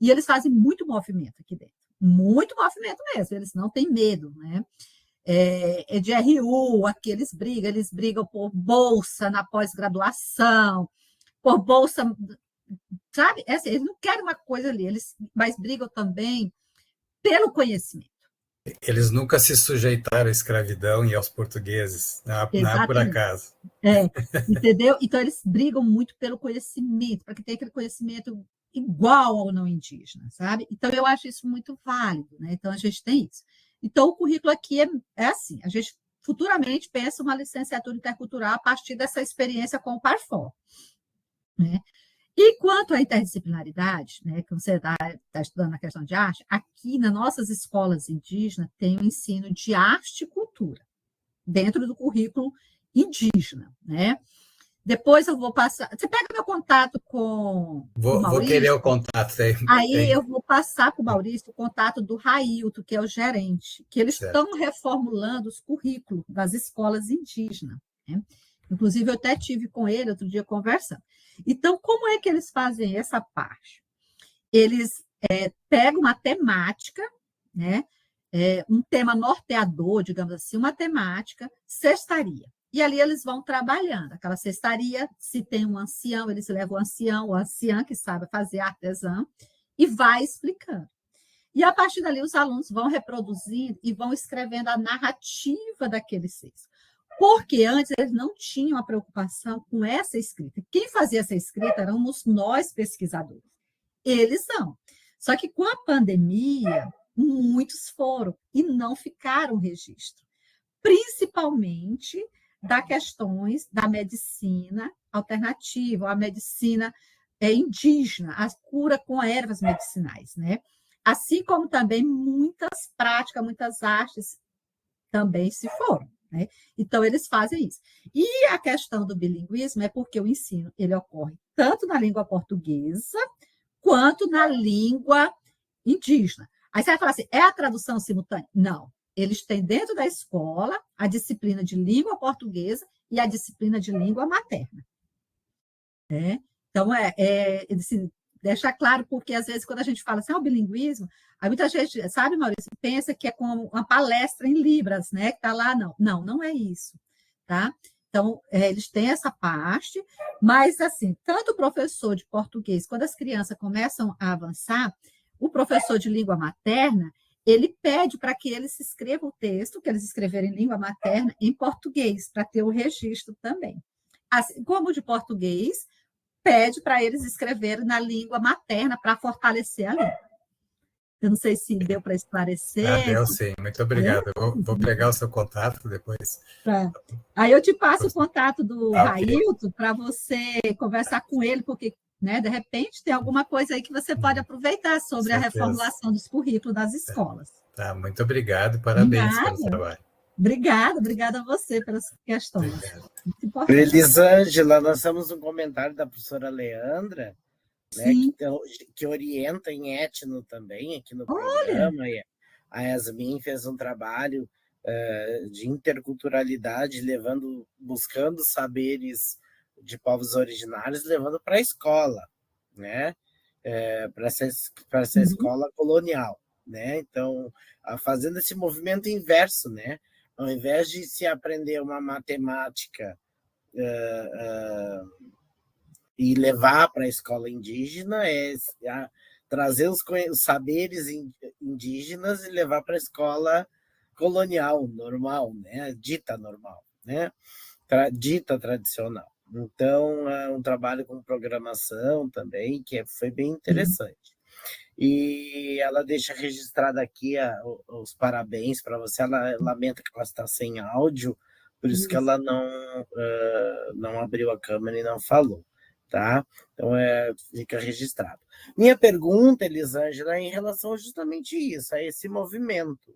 e eles fazem muito movimento aqui dentro, muito movimento mesmo, eles não têm medo, né? De RU, aqui eles brigam por bolsa na pós-graduação, por bolsa, sabe? Assim, eles não querem uma coisa ali, mas brigam também pelo conhecimento. Eles nunca se sujeitaram à escravidão e aos portugueses, não é por acaso. Entendeu? Então, eles brigam muito pelo conhecimento, para que tenha aquele conhecimento igual ao não indígena, sabe? Então, eu acho isso muito válido, né? Então, a gente tem isso. Então, o currículo aqui é assim, a gente futuramente pensa uma licenciatura intercultural a partir dessa experiência com o Parfor, né? E quanto à interdisciplinaridade, né, que você está estudando a questão de arte, aqui nas nossas escolas indígenas tem o ensino de arte e cultura, dentro do currículo indígena, né? Depois eu vou passar. Você pega meu contato com o Maurício? Vou querer o contato. Aí eu vou passar para o Maurício o contato do Railton, que é o gerente, que eles estão reformulando os currículos das escolas indígenas, né? Inclusive, eu até tive com ele outro dia conversando. Então, como é que eles fazem essa parte? Eles pegam uma temática, né? Um tema norteador, digamos assim, uma temática, cestaria. E ali eles vão trabalhando. Aquela cestaria, se tem um ancião, eles levam o ancião, ou a anciã que sabe fazer artesã, e vai explicando. E a partir dali, os alunos vão reproduzir e vão escrevendo a narrativa daquele texto. Porque antes eles não tinham a preocupação com essa escrita. Quem fazia essa escrita éramos nós, pesquisadores. Eles não. Só que com a pandemia, muitos foram e não ficaram registro. Principalmente das questões da medicina alternativa, a medicina indígena, a cura com ervas medicinais, né? Assim como também muitas práticas, muitas artes também se foram, né? Então, eles fazem isso. E a questão do bilinguismo é porque o ensino ele ocorre tanto na língua portuguesa quanto na língua indígena. Aí você vai falar assim, é a tradução simultânea? Não. Eles têm dentro da escola a disciplina de língua portuguesa e a disciplina de língua materna. Então, assim, deixar claro, porque às vezes quando a gente fala assim, o bilinguismo, aí muita gente, sabe, Maurício, pensa que é como uma palestra em Libras, né? Que está lá, não é isso, tá? Então, eles têm essa parte, mas assim, tanto o professor de português, quando as crianças começam a avançar, o professor de língua materna, ele pede para que eles escrevam o texto, que eles escreverem em língua materna, em português, para ter o registro também. Assim como o de português, pede para eles escreverem na língua materna para fortalecer a língua. Eu não sei se deu para esclarecer. Deu sim, muito obrigado. Vou pegar o seu contato depois. Tá. Aí eu te passo o contato do Railton para você conversar com ele, porque, né, de repente tem alguma coisa aí que você pode aproveitar sobre a reformulação dos currículos das escolas. Tá, muito obrigado, parabéns pelo trabalho. Obrigada a você pelas questões. Elisângela, nós temos um comentário da professora Leandra, né, que orienta em etno também aqui no programa. E a Yasmin fez um trabalho de interculturalidade, buscando saberes de povos originários, levando para a escola, né? Para essa escola colonial, né? Então, fazendo esse movimento inverso, né? Ao invés de se aprender uma matemática e levar para a escola indígena, trazer os saberes indígenas e levar para a escola colonial, normal, né? Dita normal, né? Dita tradicional. Então, é um trabalho com programação também, que foi bem interessante. E ela deixa registrado aqui os parabéns para você. Ela lamenta que ela está sem áudio, por isso que ela não abriu a câmera e não falou, tá? Então, fica registrado. Minha pergunta, Elisângela, é em relação justamente isso, a esse movimento.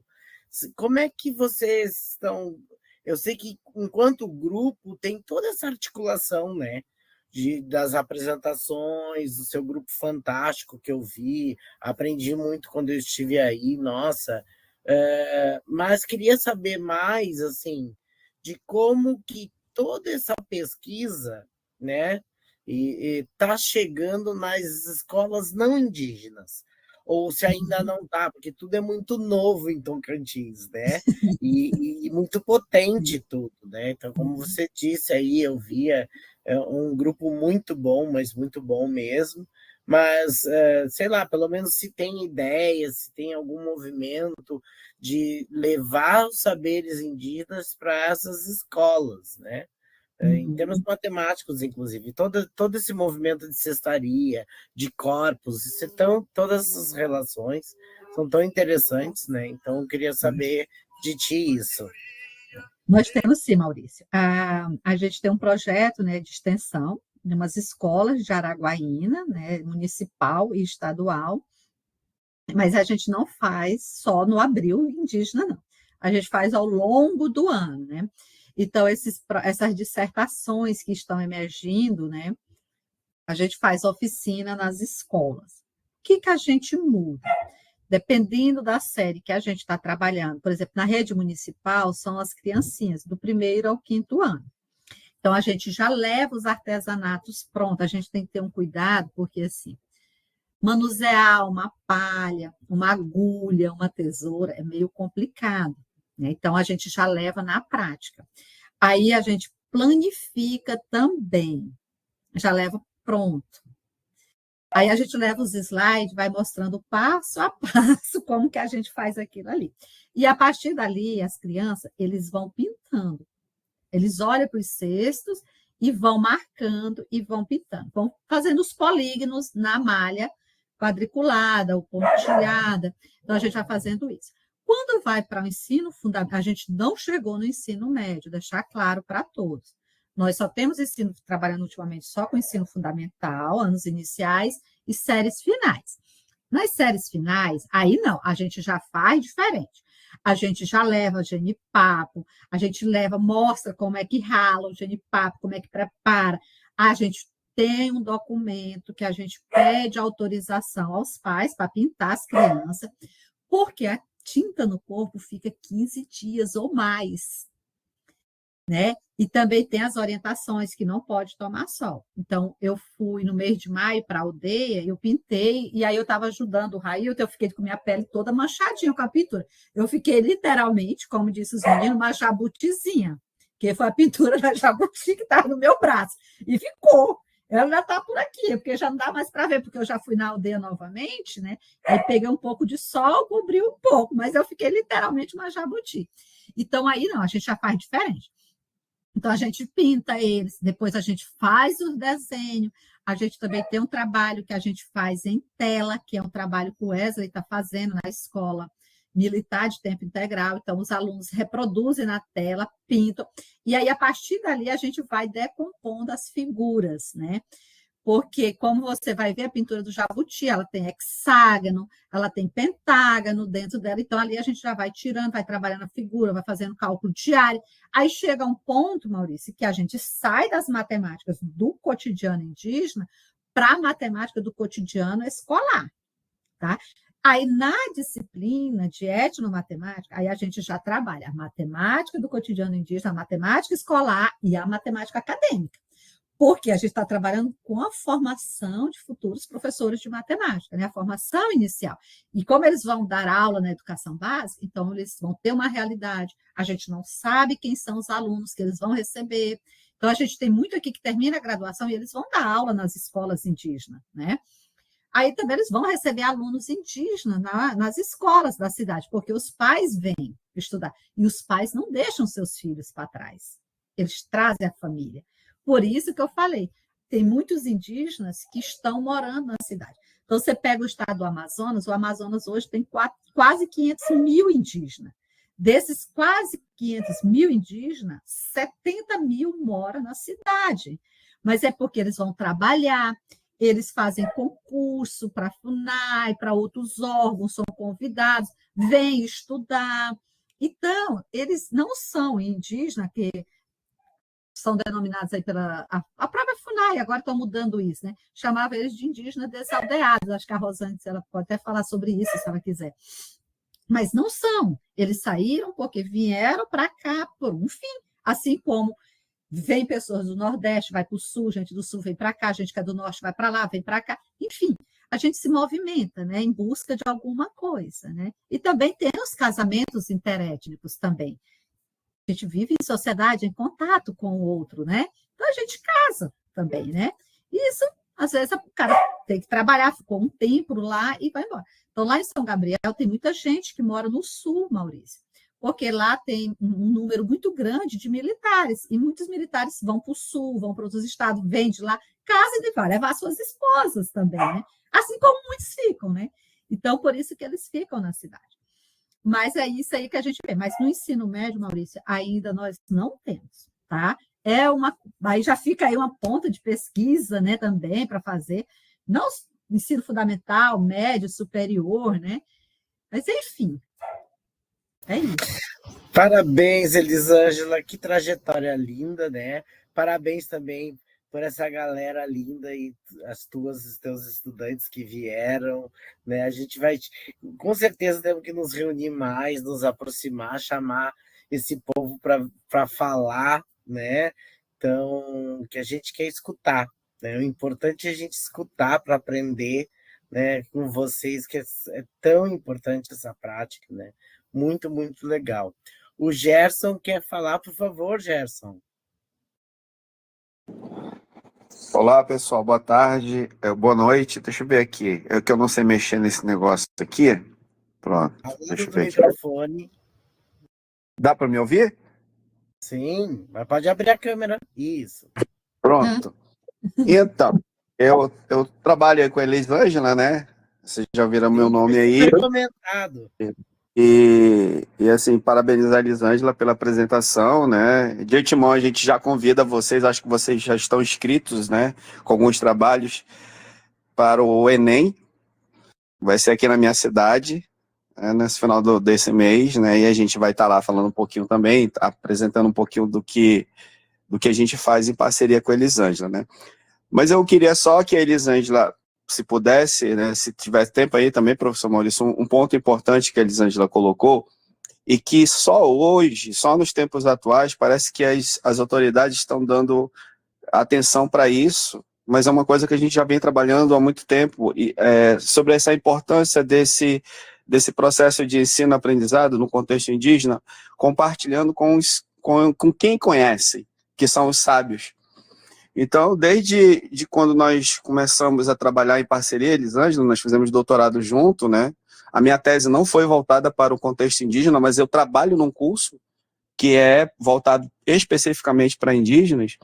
Como é que vocês estão... Eu sei que, enquanto grupo, tem toda essa articulação, né? Das apresentações, do seu grupo fantástico que eu vi, aprendi muito quando eu estive aí, nossa. Mas queria saber mais, assim, de como que toda essa pesquisa, né, está chegando nas escolas não indígenas, ou se ainda não está, porque tudo é muito novo em Tocantins, né? E muito potente tudo, né? Então, como você disse aí, eu via um grupo muito bom, mas muito bom mesmo. Mas, sei lá, pelo menos se tem ideias, se tem algum movimento de levar os saberes indígenas para essas escolas, né? Em termos matemáticos, inclusive, todo esse movimento de cestaria, de corpos, todas essas relações são tão interessantes, né? Então, eu queria saber de ti isso. Nós temos sim, Maurício. A gente tem um projeto, né, de extensão de umas escolas de Araguaína, né, municipal e estadual, mas a gente não faz só no abril indígena, não. A gente faz ao longo do ano, né? Então, essas dissertações que estão emergindo, né, a gente faz oficina nas escolas. O que a gente muda? Dependendo da série que a gente está trabalhando, por exemplo, na rede municipal, são as criancinhas, do 1º ao 5º ano. Então, a gente já leva os artesanatos prontos, a gente tem que ter um cuidado, porque, assim, manusear uma palha, uma agulha, uma tesoura, é meio complicado, né? Então, a gente já leva na prática. Aí, a gente planifica também, já leva pronto. Aí a gente leva os slides, vai mostrando passo a passo como que a gente faz aquilo ali. E a partir dali, as crianças, eles vão pintando. Eles olham para os cestos e vão marcando e vão pintando. Vão fazendo os polígonos na malha quadriculada ou pontilhada. Então, a gente vai fazendo isso. Quando vai para o ensino fundamental, a gente não chegou no ensino médio, deixar claro para todos. Nós só temos ensino, trabalhando ultimamente só com ensino fundamental, anos iniciais e séries finais. Nas séries finais, aí não, a gente já faz diferente. A gente já leva genipapo, a gente mostra como é que rala o genipapo, como é que prepara. A gente tem um documento que a gente pede autorização aos pais para pintar as crianças, porque a tinta no corpo fica 15 dias ou mais, né? E também tem as orientações que não pode tomar sol. Então, eu fui no mês de maio para a aldeia, eu pintei, e aí eu estava ajudando o Railton, eu fiquei com minha pele toda manchadinha com a pintura. Eu fiquei literalmente, como disse os meninos, uma jabutizinha, que foi a pintura da jabuti que estava no meu braço. E ficou. Ela já está por aqui, porque já não dá mais para ver, porque eu já fui na aldeia novamente, né? Aí peguei um pouco de sol, cobriu um pouco, mas eu fiquei literalmente uma jabuti. Então, aí não, a gente já faz diferente. Então, a gente pinta eles, depois a gente faz os desenhos, a gente também tem um trabalho que a gente faz em tela, que é um trabalho que o Wesley está fazendo na escola militar de tempo integral. Então, os alunos reproduzem na tela, pintam, e aí, a partir dali, a gente vai decompondo as figuras, né? Porque, como você vai ver, a pintura do jabuti, ela tem hexágono, ela tem pentágono dentro dela, então ali a gente já vai tirando, vai trabalhando a figura, vai fazendo cálculo diário. Aí chega um ponto, Maurício, que a gente sai das matemáticas do cotidiano indígena para a matemática do cotidiano escolar, tá? Aí, na disciplina de etnomatemática, aí a gente já trabalha a matemática do cotidiano indígena, a matemática escolar e a matemática acadêmica, porque a gente está trabalhando com a formação de futuros professores de matemática, né? A formação inicial. E como eles vão dar aula na educação básica, então eles vão ter uma realidade, a gente não sabe quem são os alunos que eles vão receber. Então, a gente tem muito aqui que termina a graduação e eles vão dar aula nas escolas indígenas, né? Aí também eles vão receber alunos indígenas nas escolas da cidade, porque os pais vêm estudar. E os pais não deixam seus filhos para trás. Eles trazem a família. Por isso que eu falei, tem muitos indígenas que estão morando na cidade. Então, você pega o estado do Amazonas, o Amazonas hoje tem quase 500 mil indígenas. Desses quase 500 mil indígenas, 70 mil moram na cidade. Mas é porque eles vão trabalhar, eles fazem concurso para a FUNAI, para outros órgãos, são convidados, vêm estudar. Então, eles não são indígenas que são denominados aí pela a própria FUNAI, agora estão mudando isso, né? Chamava eles de indígenas desaldeados. Acho que a Rosane, ela pode até falar sobre isso, se ela quiser. Mas não são. Eles saíram porque vieram para cá por um fim. Assim como vem pessoas do Nordeste, vai para o Sul, gente do Sul vem para cá, gente que é do Norte vai para lá, vem para cá. Enfim, a gente se movimenta, né, em busca de alguma coisa, né? E também tem os casamentos interétnicos também. A gente vive em sociedade, em contato com o outro, né? Então, a gente casa também, né? E isso, às vezes, o cara tem que trabalhar, ficou um tempo lá e vai embora. Então, lá em São Gabriel, tem muita gente que mora no Sul, Maurício, porque lá tem um número muito grande de militares, e muitos militares vão para o Sul, vão para outros estados, vêm de lá, casam e vão levar suas esposas também, né? Assim como muitos ficam, né? Então, por isso que eles ficam na cidade. Mas é isso aí que a gente vê. Mas no ensino médio, Maurício, ainda nós não temos, tá? Aí já fica aí uma ponta de pesquisa, né, também para fazer, não ensino fundamental, médio, superior, né? Mas enfim, é isso. Parabéns, Elisângela, que trajetória linda, né? Parabéns também por essa galera linda e os teus estudantes que vieram, né? A gente vai, com certeza, temos que nos reunir mais, nos aproximar, chamar esse povo para falar, né? Então, que a gente quer escutar, né? O importante é a gente escutar para aprender, né? Com vocês, que é tão importante essa prática, né? Muito, muito legal. O Gerson quer falar, por favor, Gerson. Olá, pessoal, boa tarde, boa noite. Deixa eu ver aqui. É que eu não sei mexer nesse negócio aqui. Pronto. Deixa eu Do ver aqui. microfone. Dá para me ouvir? Sim, mas pode abrir a câmera. Isso. Pronto. Então, eu trabalho aí com a Elisângela, né? Vocês já viram meu nome aí. Foi comentado. E assim, parabenizar a Elisângela pela apresentação, né? De antemão, a gente já convida vocês, acho que vocês já estão inscritos, né? Com alguns trabalhos para o Enem. Vai ser aqui na minha cidade, nesse final desse mês, né? E a gente vai estar lá falando um pouquinho também, apresentando um pouquinho do que a gente faz em parceria com a Elisângela, né? Mas eu queria só que a Elisângela, se pudesse, né, se tivesse tempo aí também, professor Maurício, um ponto importante que a Elisângela colocou, e que só hoje, só nos tempos atuais, parece que as autoridades estão dando atenção para isso, mas é uma coisa que a gente já vem trabalhando há muito tempo, sobre essa importância desse processo de ensino-aprendizado no contexto indígena, compartilhando com quem conhece, que são os sábios. Então, desde quando nós começamos a trabalhar em parceria, Elisângela, nós fizemos doutorado junto, né? A minha tese não foi voltada para o contexto indígena, mas eu trabalho num curso que é voltado especificamente para indígenas,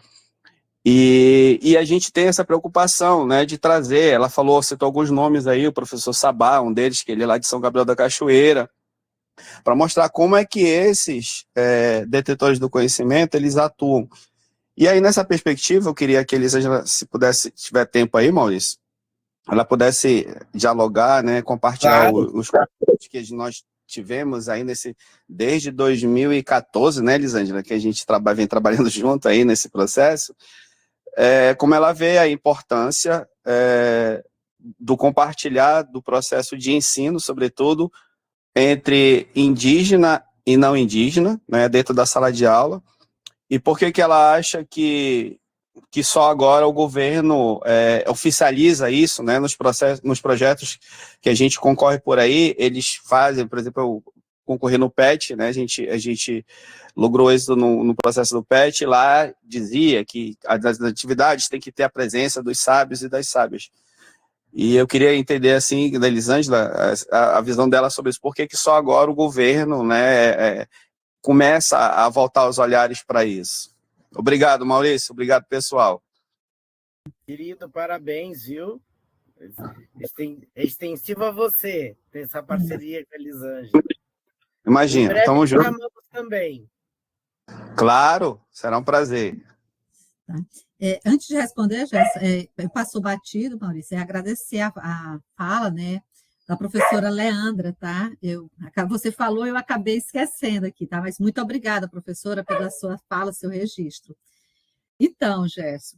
e a gente tem essa preocupação, né, de trazer, ela citou alguns nomes aí, o professor Sabá, um deles, que ele é lá de São Gabriel da Cachoeira, para mostrar como é que esses detetores do conhecimento, eles atuam. E aí, nessa perspectiva, eu queria que a Elisângela, se tiver tempo aí, Maurício, ela pudesse dialogar, né, compartilhar os conteúdos que nós tivemos aí desde 2014, né, Elisângela, que a gente vem trabalhando junto aí nesse processo, como ela vê a importância do compartilhar do processo de ensino, sobretudo, entre indígena e não indígena, né, dentro da sala de aula, e por que ela acha que só agora o governo oficializa isso, né, nos projetos que a gente concorre por aí, eles fazem, por exemplo, eu concorri no PET, né, a gente logrou isso no processo do PET, e lá dizia que as atividades têm que ter a presença dos sábios e das sábias. E eu queria entender, assim, da Elisângela, a visão dela sobre isso, por que só agora o governo, né, começa a voltar os olhares para isso. Obrigado, Maurício. Obrigado, pessoal. Querido, parabéns, viu? Extensivo a você, ter essa parceria com a Elisângela. Imagina, estamos juntos. Chamamos também. Claro, será um prazer. Tá? Antes de responder, passou batido, Maurício, agradecer a fala, né, da professora Leandra, tá? Você falou, eu acabei esquecendo aqui, tá? Mas muito obrigada, professora, pela sua fala, seu registro. Então, Gerson,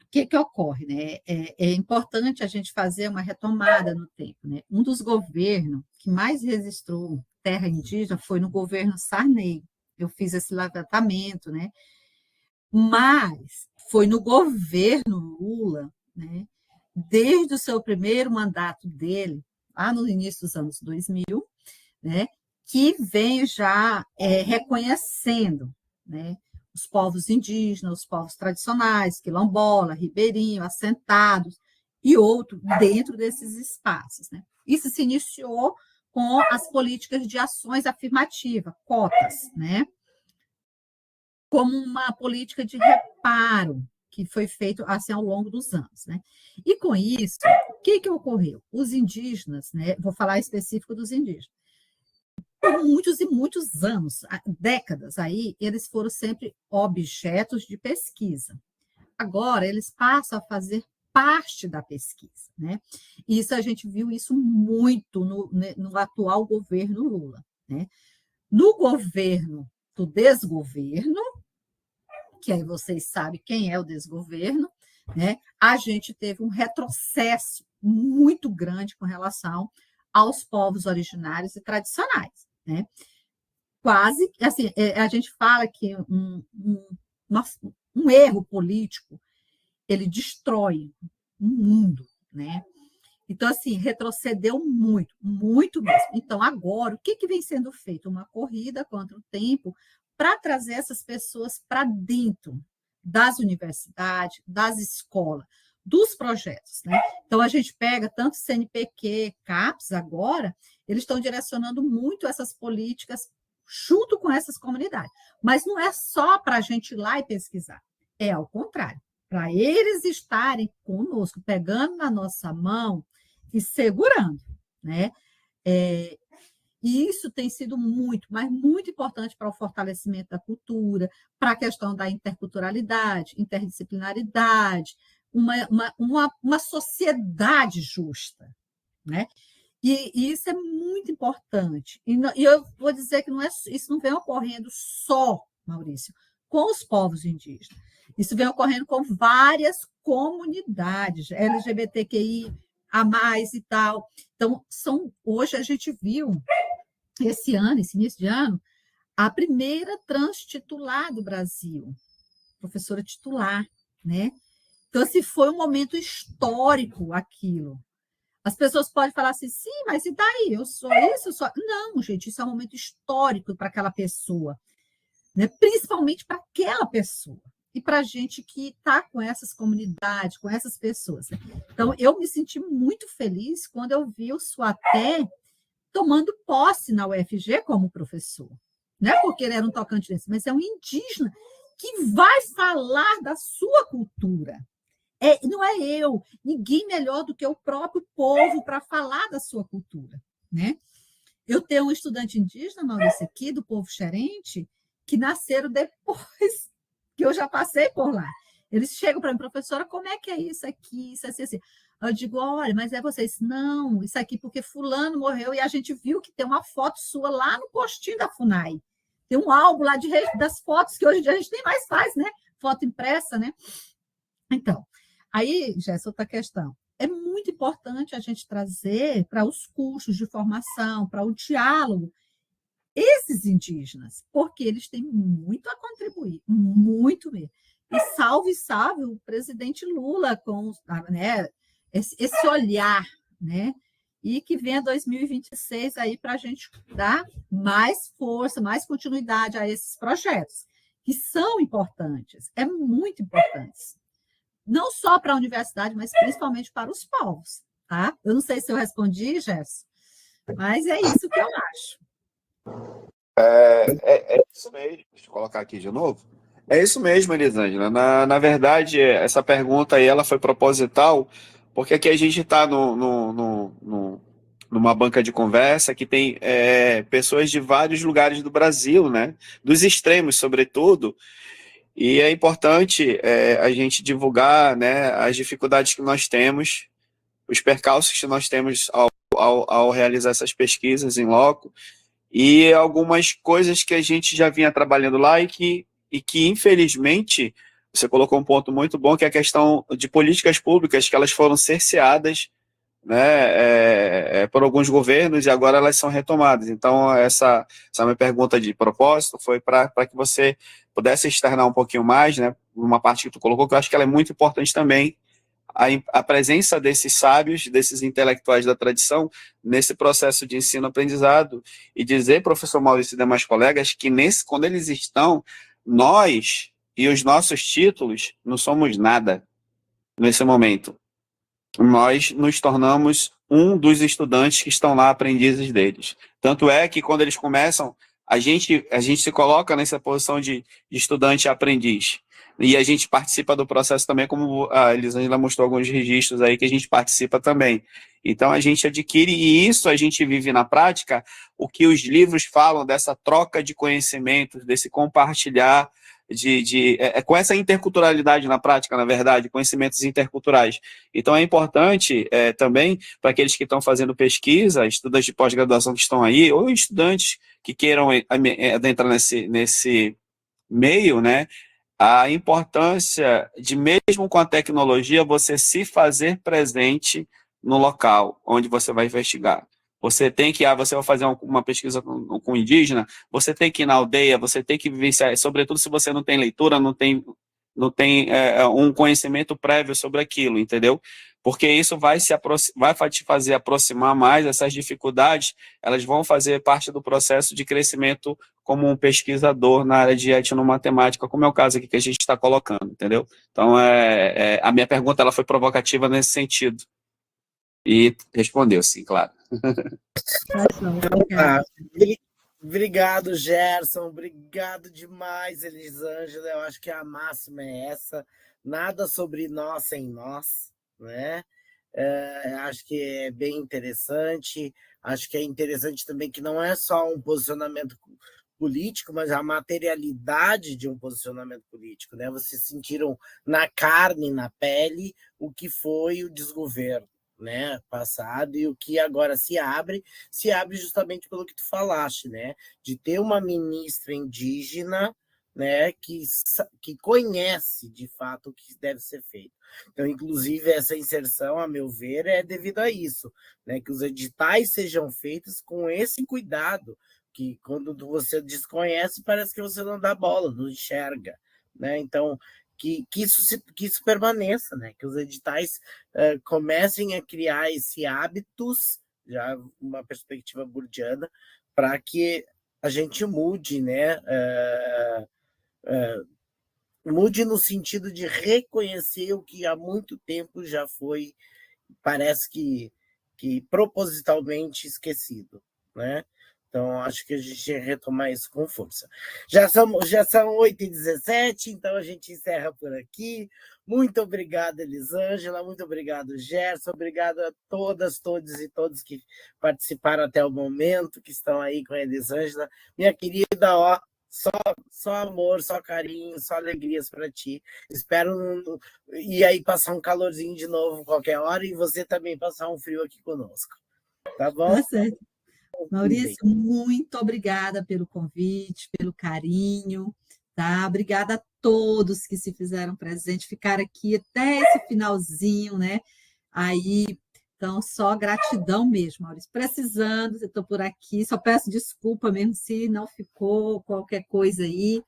o que ocorre, né? É importante a gente fazer uma retomada no tempo, né? Um dos governos que mais registrou terra indígena foi no governo Sarney. Eu fiz esse levantamento, né? Mas foi no governo Lula, né, desde o seu primeiro mandato dele, lá no início dos anos 2000, né, que veio já reconhecendo, né, os povos indígenas, os povos tradicionais, quilombola, ribeirinho, assentados e outros dentro desses espaços, né. Isso se iniciou com as políticas de ações afirmativas, cotas, né, como uma política de reparo que foi feito assim ao longo dos anos, né? E com isso, o que ocorreu? Os indígenas, né? Vou falar específico dos indígenas. Por muitos e muitos anos, décadas aí, eles foram sempre objetos de pesquisa. Agora eles passam a fazer parte da pesquisa, né? E isso a gente viu isso muito no atual governo Lula, né? No governo do desgoverno, que aí vocês sabem quem é o desgoverno, né? A gente teve um retrocesso muito grande com relação aos povos originários e tradicionais, né? Quase, assim, a gente fala que um erro político, ele destrói um mundo, né? Então, assim, retrocedeu muito, muito mesmo. Então, agora, o que vem sendo feito? Uma corrida contra o tempo para trazer essas pessoas para dentro das universidades, das escolas, dos projetos, né? Então, a gente pega tanto CNPq, CAPES agora, eles estão direcionando muito essas políticas junto com essas comunidades. Mas não é só para a gente ir lá e pesquisar, é ao contrário, para eles estarem conosco, pegando na nossa mão e segurando, né? E isso tem sido muito, mas muito importante para o fortalecimento da cultura, para a questão da interculturalidade, interdisciplinaridade, uma sociedade justa, né? E isso é muito importante. E eu vou dizer que isso não vem ocorrendo só, Maurício, com os povos indígenas. Isso vem ocorrendo com várias comunidades, LGBTQI, a mais e tal. Então, hoje a gente viu, esse início de ano, a primeira transtitular do Brasil, professora titular, né? Então, assim, foi um momento histórico aquilo. As pessoas podem falar assim, sim, mas e daí? Eu sou isso, eu sou... Não, gente, isso é um momento histórico para aquela pessoa, né? Principalmente para aquela pessoa. E para a gente que está com essas comunidades, com essas pessoas. Né? Então, eu me senti muito feliz quando eu vi o Suaté tomando posse na UFG como professor. Não é porque ele era um tocantinense, mas é um indígena que vai falar da sua cultura. Não é ninguém melhor do que o próprio povo para falar da sua cultura. Né? Eu tenho um estudante indígena, Maurício, aqui, do povo xerente, que nasceram depois que eu já passei por lá. Eles chegam para mim, professora, como é que é isso aqui? Isso assim, assim. Eu digo, olha, mas é vocês. Não, isso aqui porque fulano morreu e a gente viu que tem uma foto sua lá no postinho da FUNAI. Tem um álbum lá das fotos que hoje em dia a gente nem mais faz, né? Foto impressa, né? Então, aí, já essa outra questão. é muito importante a gente trazer para os cursos de formação, para o diálogo, esses indígenas, porque eles têm muito a contribuir, muito mesmo. E salve o presidente Lula com, né, esse olhar, né? E que venha 2026 aí para a gente dar mais força, mais continuidade a esses projetos, que são importantes, muito importantes. Não só para a universidade, mas principalmente para os povos, tá? Eu não sei se eu respondi, Gerson, mas é isso que eu acho. É isso mesmo. Deixa eu colocar aqui de novo. É isso mesmo, Elisângela. Na verdade, essa pergunta aí ela foi proposital, porque aqui a gente está numa banca de conversa que tem pessoas de vários lugares do Brasil, né? Dos extremos, sobretudo. E é importante a gente divulgar, né, as dificuldades que nós temos, os percalços que nós temos ao realizar essas pesquisas em loco, e algumas coisas que a gente já vinha trabalhando lá e que infelizmente, você colocou um ponto muito bom, que é a questão de políticas públicas, que elas foram cerceadas, né, por alguns governos e agora elas são retomadas. Então, essa minha pergunta de propósito foi para que você pudesse externar um pouquinho mais, né, uma parte que tu colocou, que eu acho que ela é muito importante também, a presença desses sábios, desses intelectuais da tradição, nesse processo de ensino-aprendizado, e dizer, professor Maurício e demais colegas, que quando eles estão, nós e os nossos títulos não somos nada nesse momento. Nós nos tornamos um dos estudantes que estão lá, aprendizes deles. Tanto é que quando eles começam, a gente se coloca nessa posição de estudante e aprendiz. E a gente participa do processo também, como a Elisângela mostrou alguns registros aí que a gente participa também. Então a gente adquire, e isso a gente vive na prática, o que os livros falam dessa troca de conhecimentos, desse compartilhar, com essa interculturalidade na prática, na verdade, conhecimentos interculturais. Então é importante também para aqueles que estão fazendo pesquisa, estudantes de pós-graduação que estão aí, ou estudantes que queiram adentrar nesse meio, né, a importância de, mesmo com a tecnologia, você se fazer presente no local onde você vai investigar. Você tem que, você vai fazer uma pesquisa com indígena, você tem que ir na aldeia, você tem que vivenciar, sobretudo se você não tem leitura, não tem um conhecimento prévio sobre aquilo, entendeu? Porque isso vai te fazer aproximar mais, essas dificuldades, elas vão fazer parte do processo de crescimento como um pesquisador na área de etnomatemática, como é o caso aqui que a gente está colocando, entendeu? Então, a minha pergunta ela foi provocativa nesse sentido. E respondeu, sim, claro. Obrigado, Gerson. Obrigado demais, Elisângela. Eu acho que a máxima é essa. Nada sobre nós sem nós, né? Acho que é bem interessante. Acho que é interessante também que não é só um posicionamento político, mas a materialidade de um posicionamento político, né? Vocês sentiram na carne, na pele, o que foi o desgoverno, né, passado, e o que agora se abre justamente pelo que tu falaste, né, de ter uma ministra indígena, né, que conhece de fato o que deve ser feito. Então, inclusive, essa inserção, a meu ver, é devido a isso, né, que os editais sejam feitos com esse cuidado, que quando você desconhece, parece que você não dá bola, não enxerga, né? Então, que isso permaneça, né? Que os editais comecem a criar esse hábitos, já uma perspectiva burdiana, para que a gente mude, né? Mude no sentido de reconhecer o que há muito tempo já foi, parece que propositalmente esquecido, né? Então, acho que a gente tem que retomar isso com força. Já são 8h17, então a gente encerra por aqui. Muito obrigado, Elisângela. Muito obrigado, Gerson. Obrigado a todas, todos e todos que participaram até o momento, que estão aí com a Elisângela. Minha querida, ó, só amor, só carinho, só alegrias para ti. Espero ir aí passar um calorzinho de novo qualquer hora e você também passar um frio aqui conosco. Tá bom? Tá certo. Maurício, muito obrigada pelo convite, pelo carinho, tá? Obrigada a todos que se fizeram presente, ficaram aqui até esse finalzinho, né? Aí, então, só gratidão mesmo, Maurício. Precisando, eu estou por aqui, só peço desculpa mesmo se não ficou qualquer coisa aí.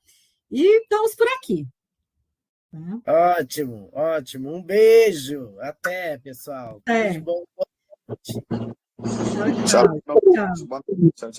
E estamos por aqui. Né? Ótimo, ótimo. Um beijo. Até, pessoal. Tudo de É. bom. Tchau, Tchau. tchau. Tchau. Tchau.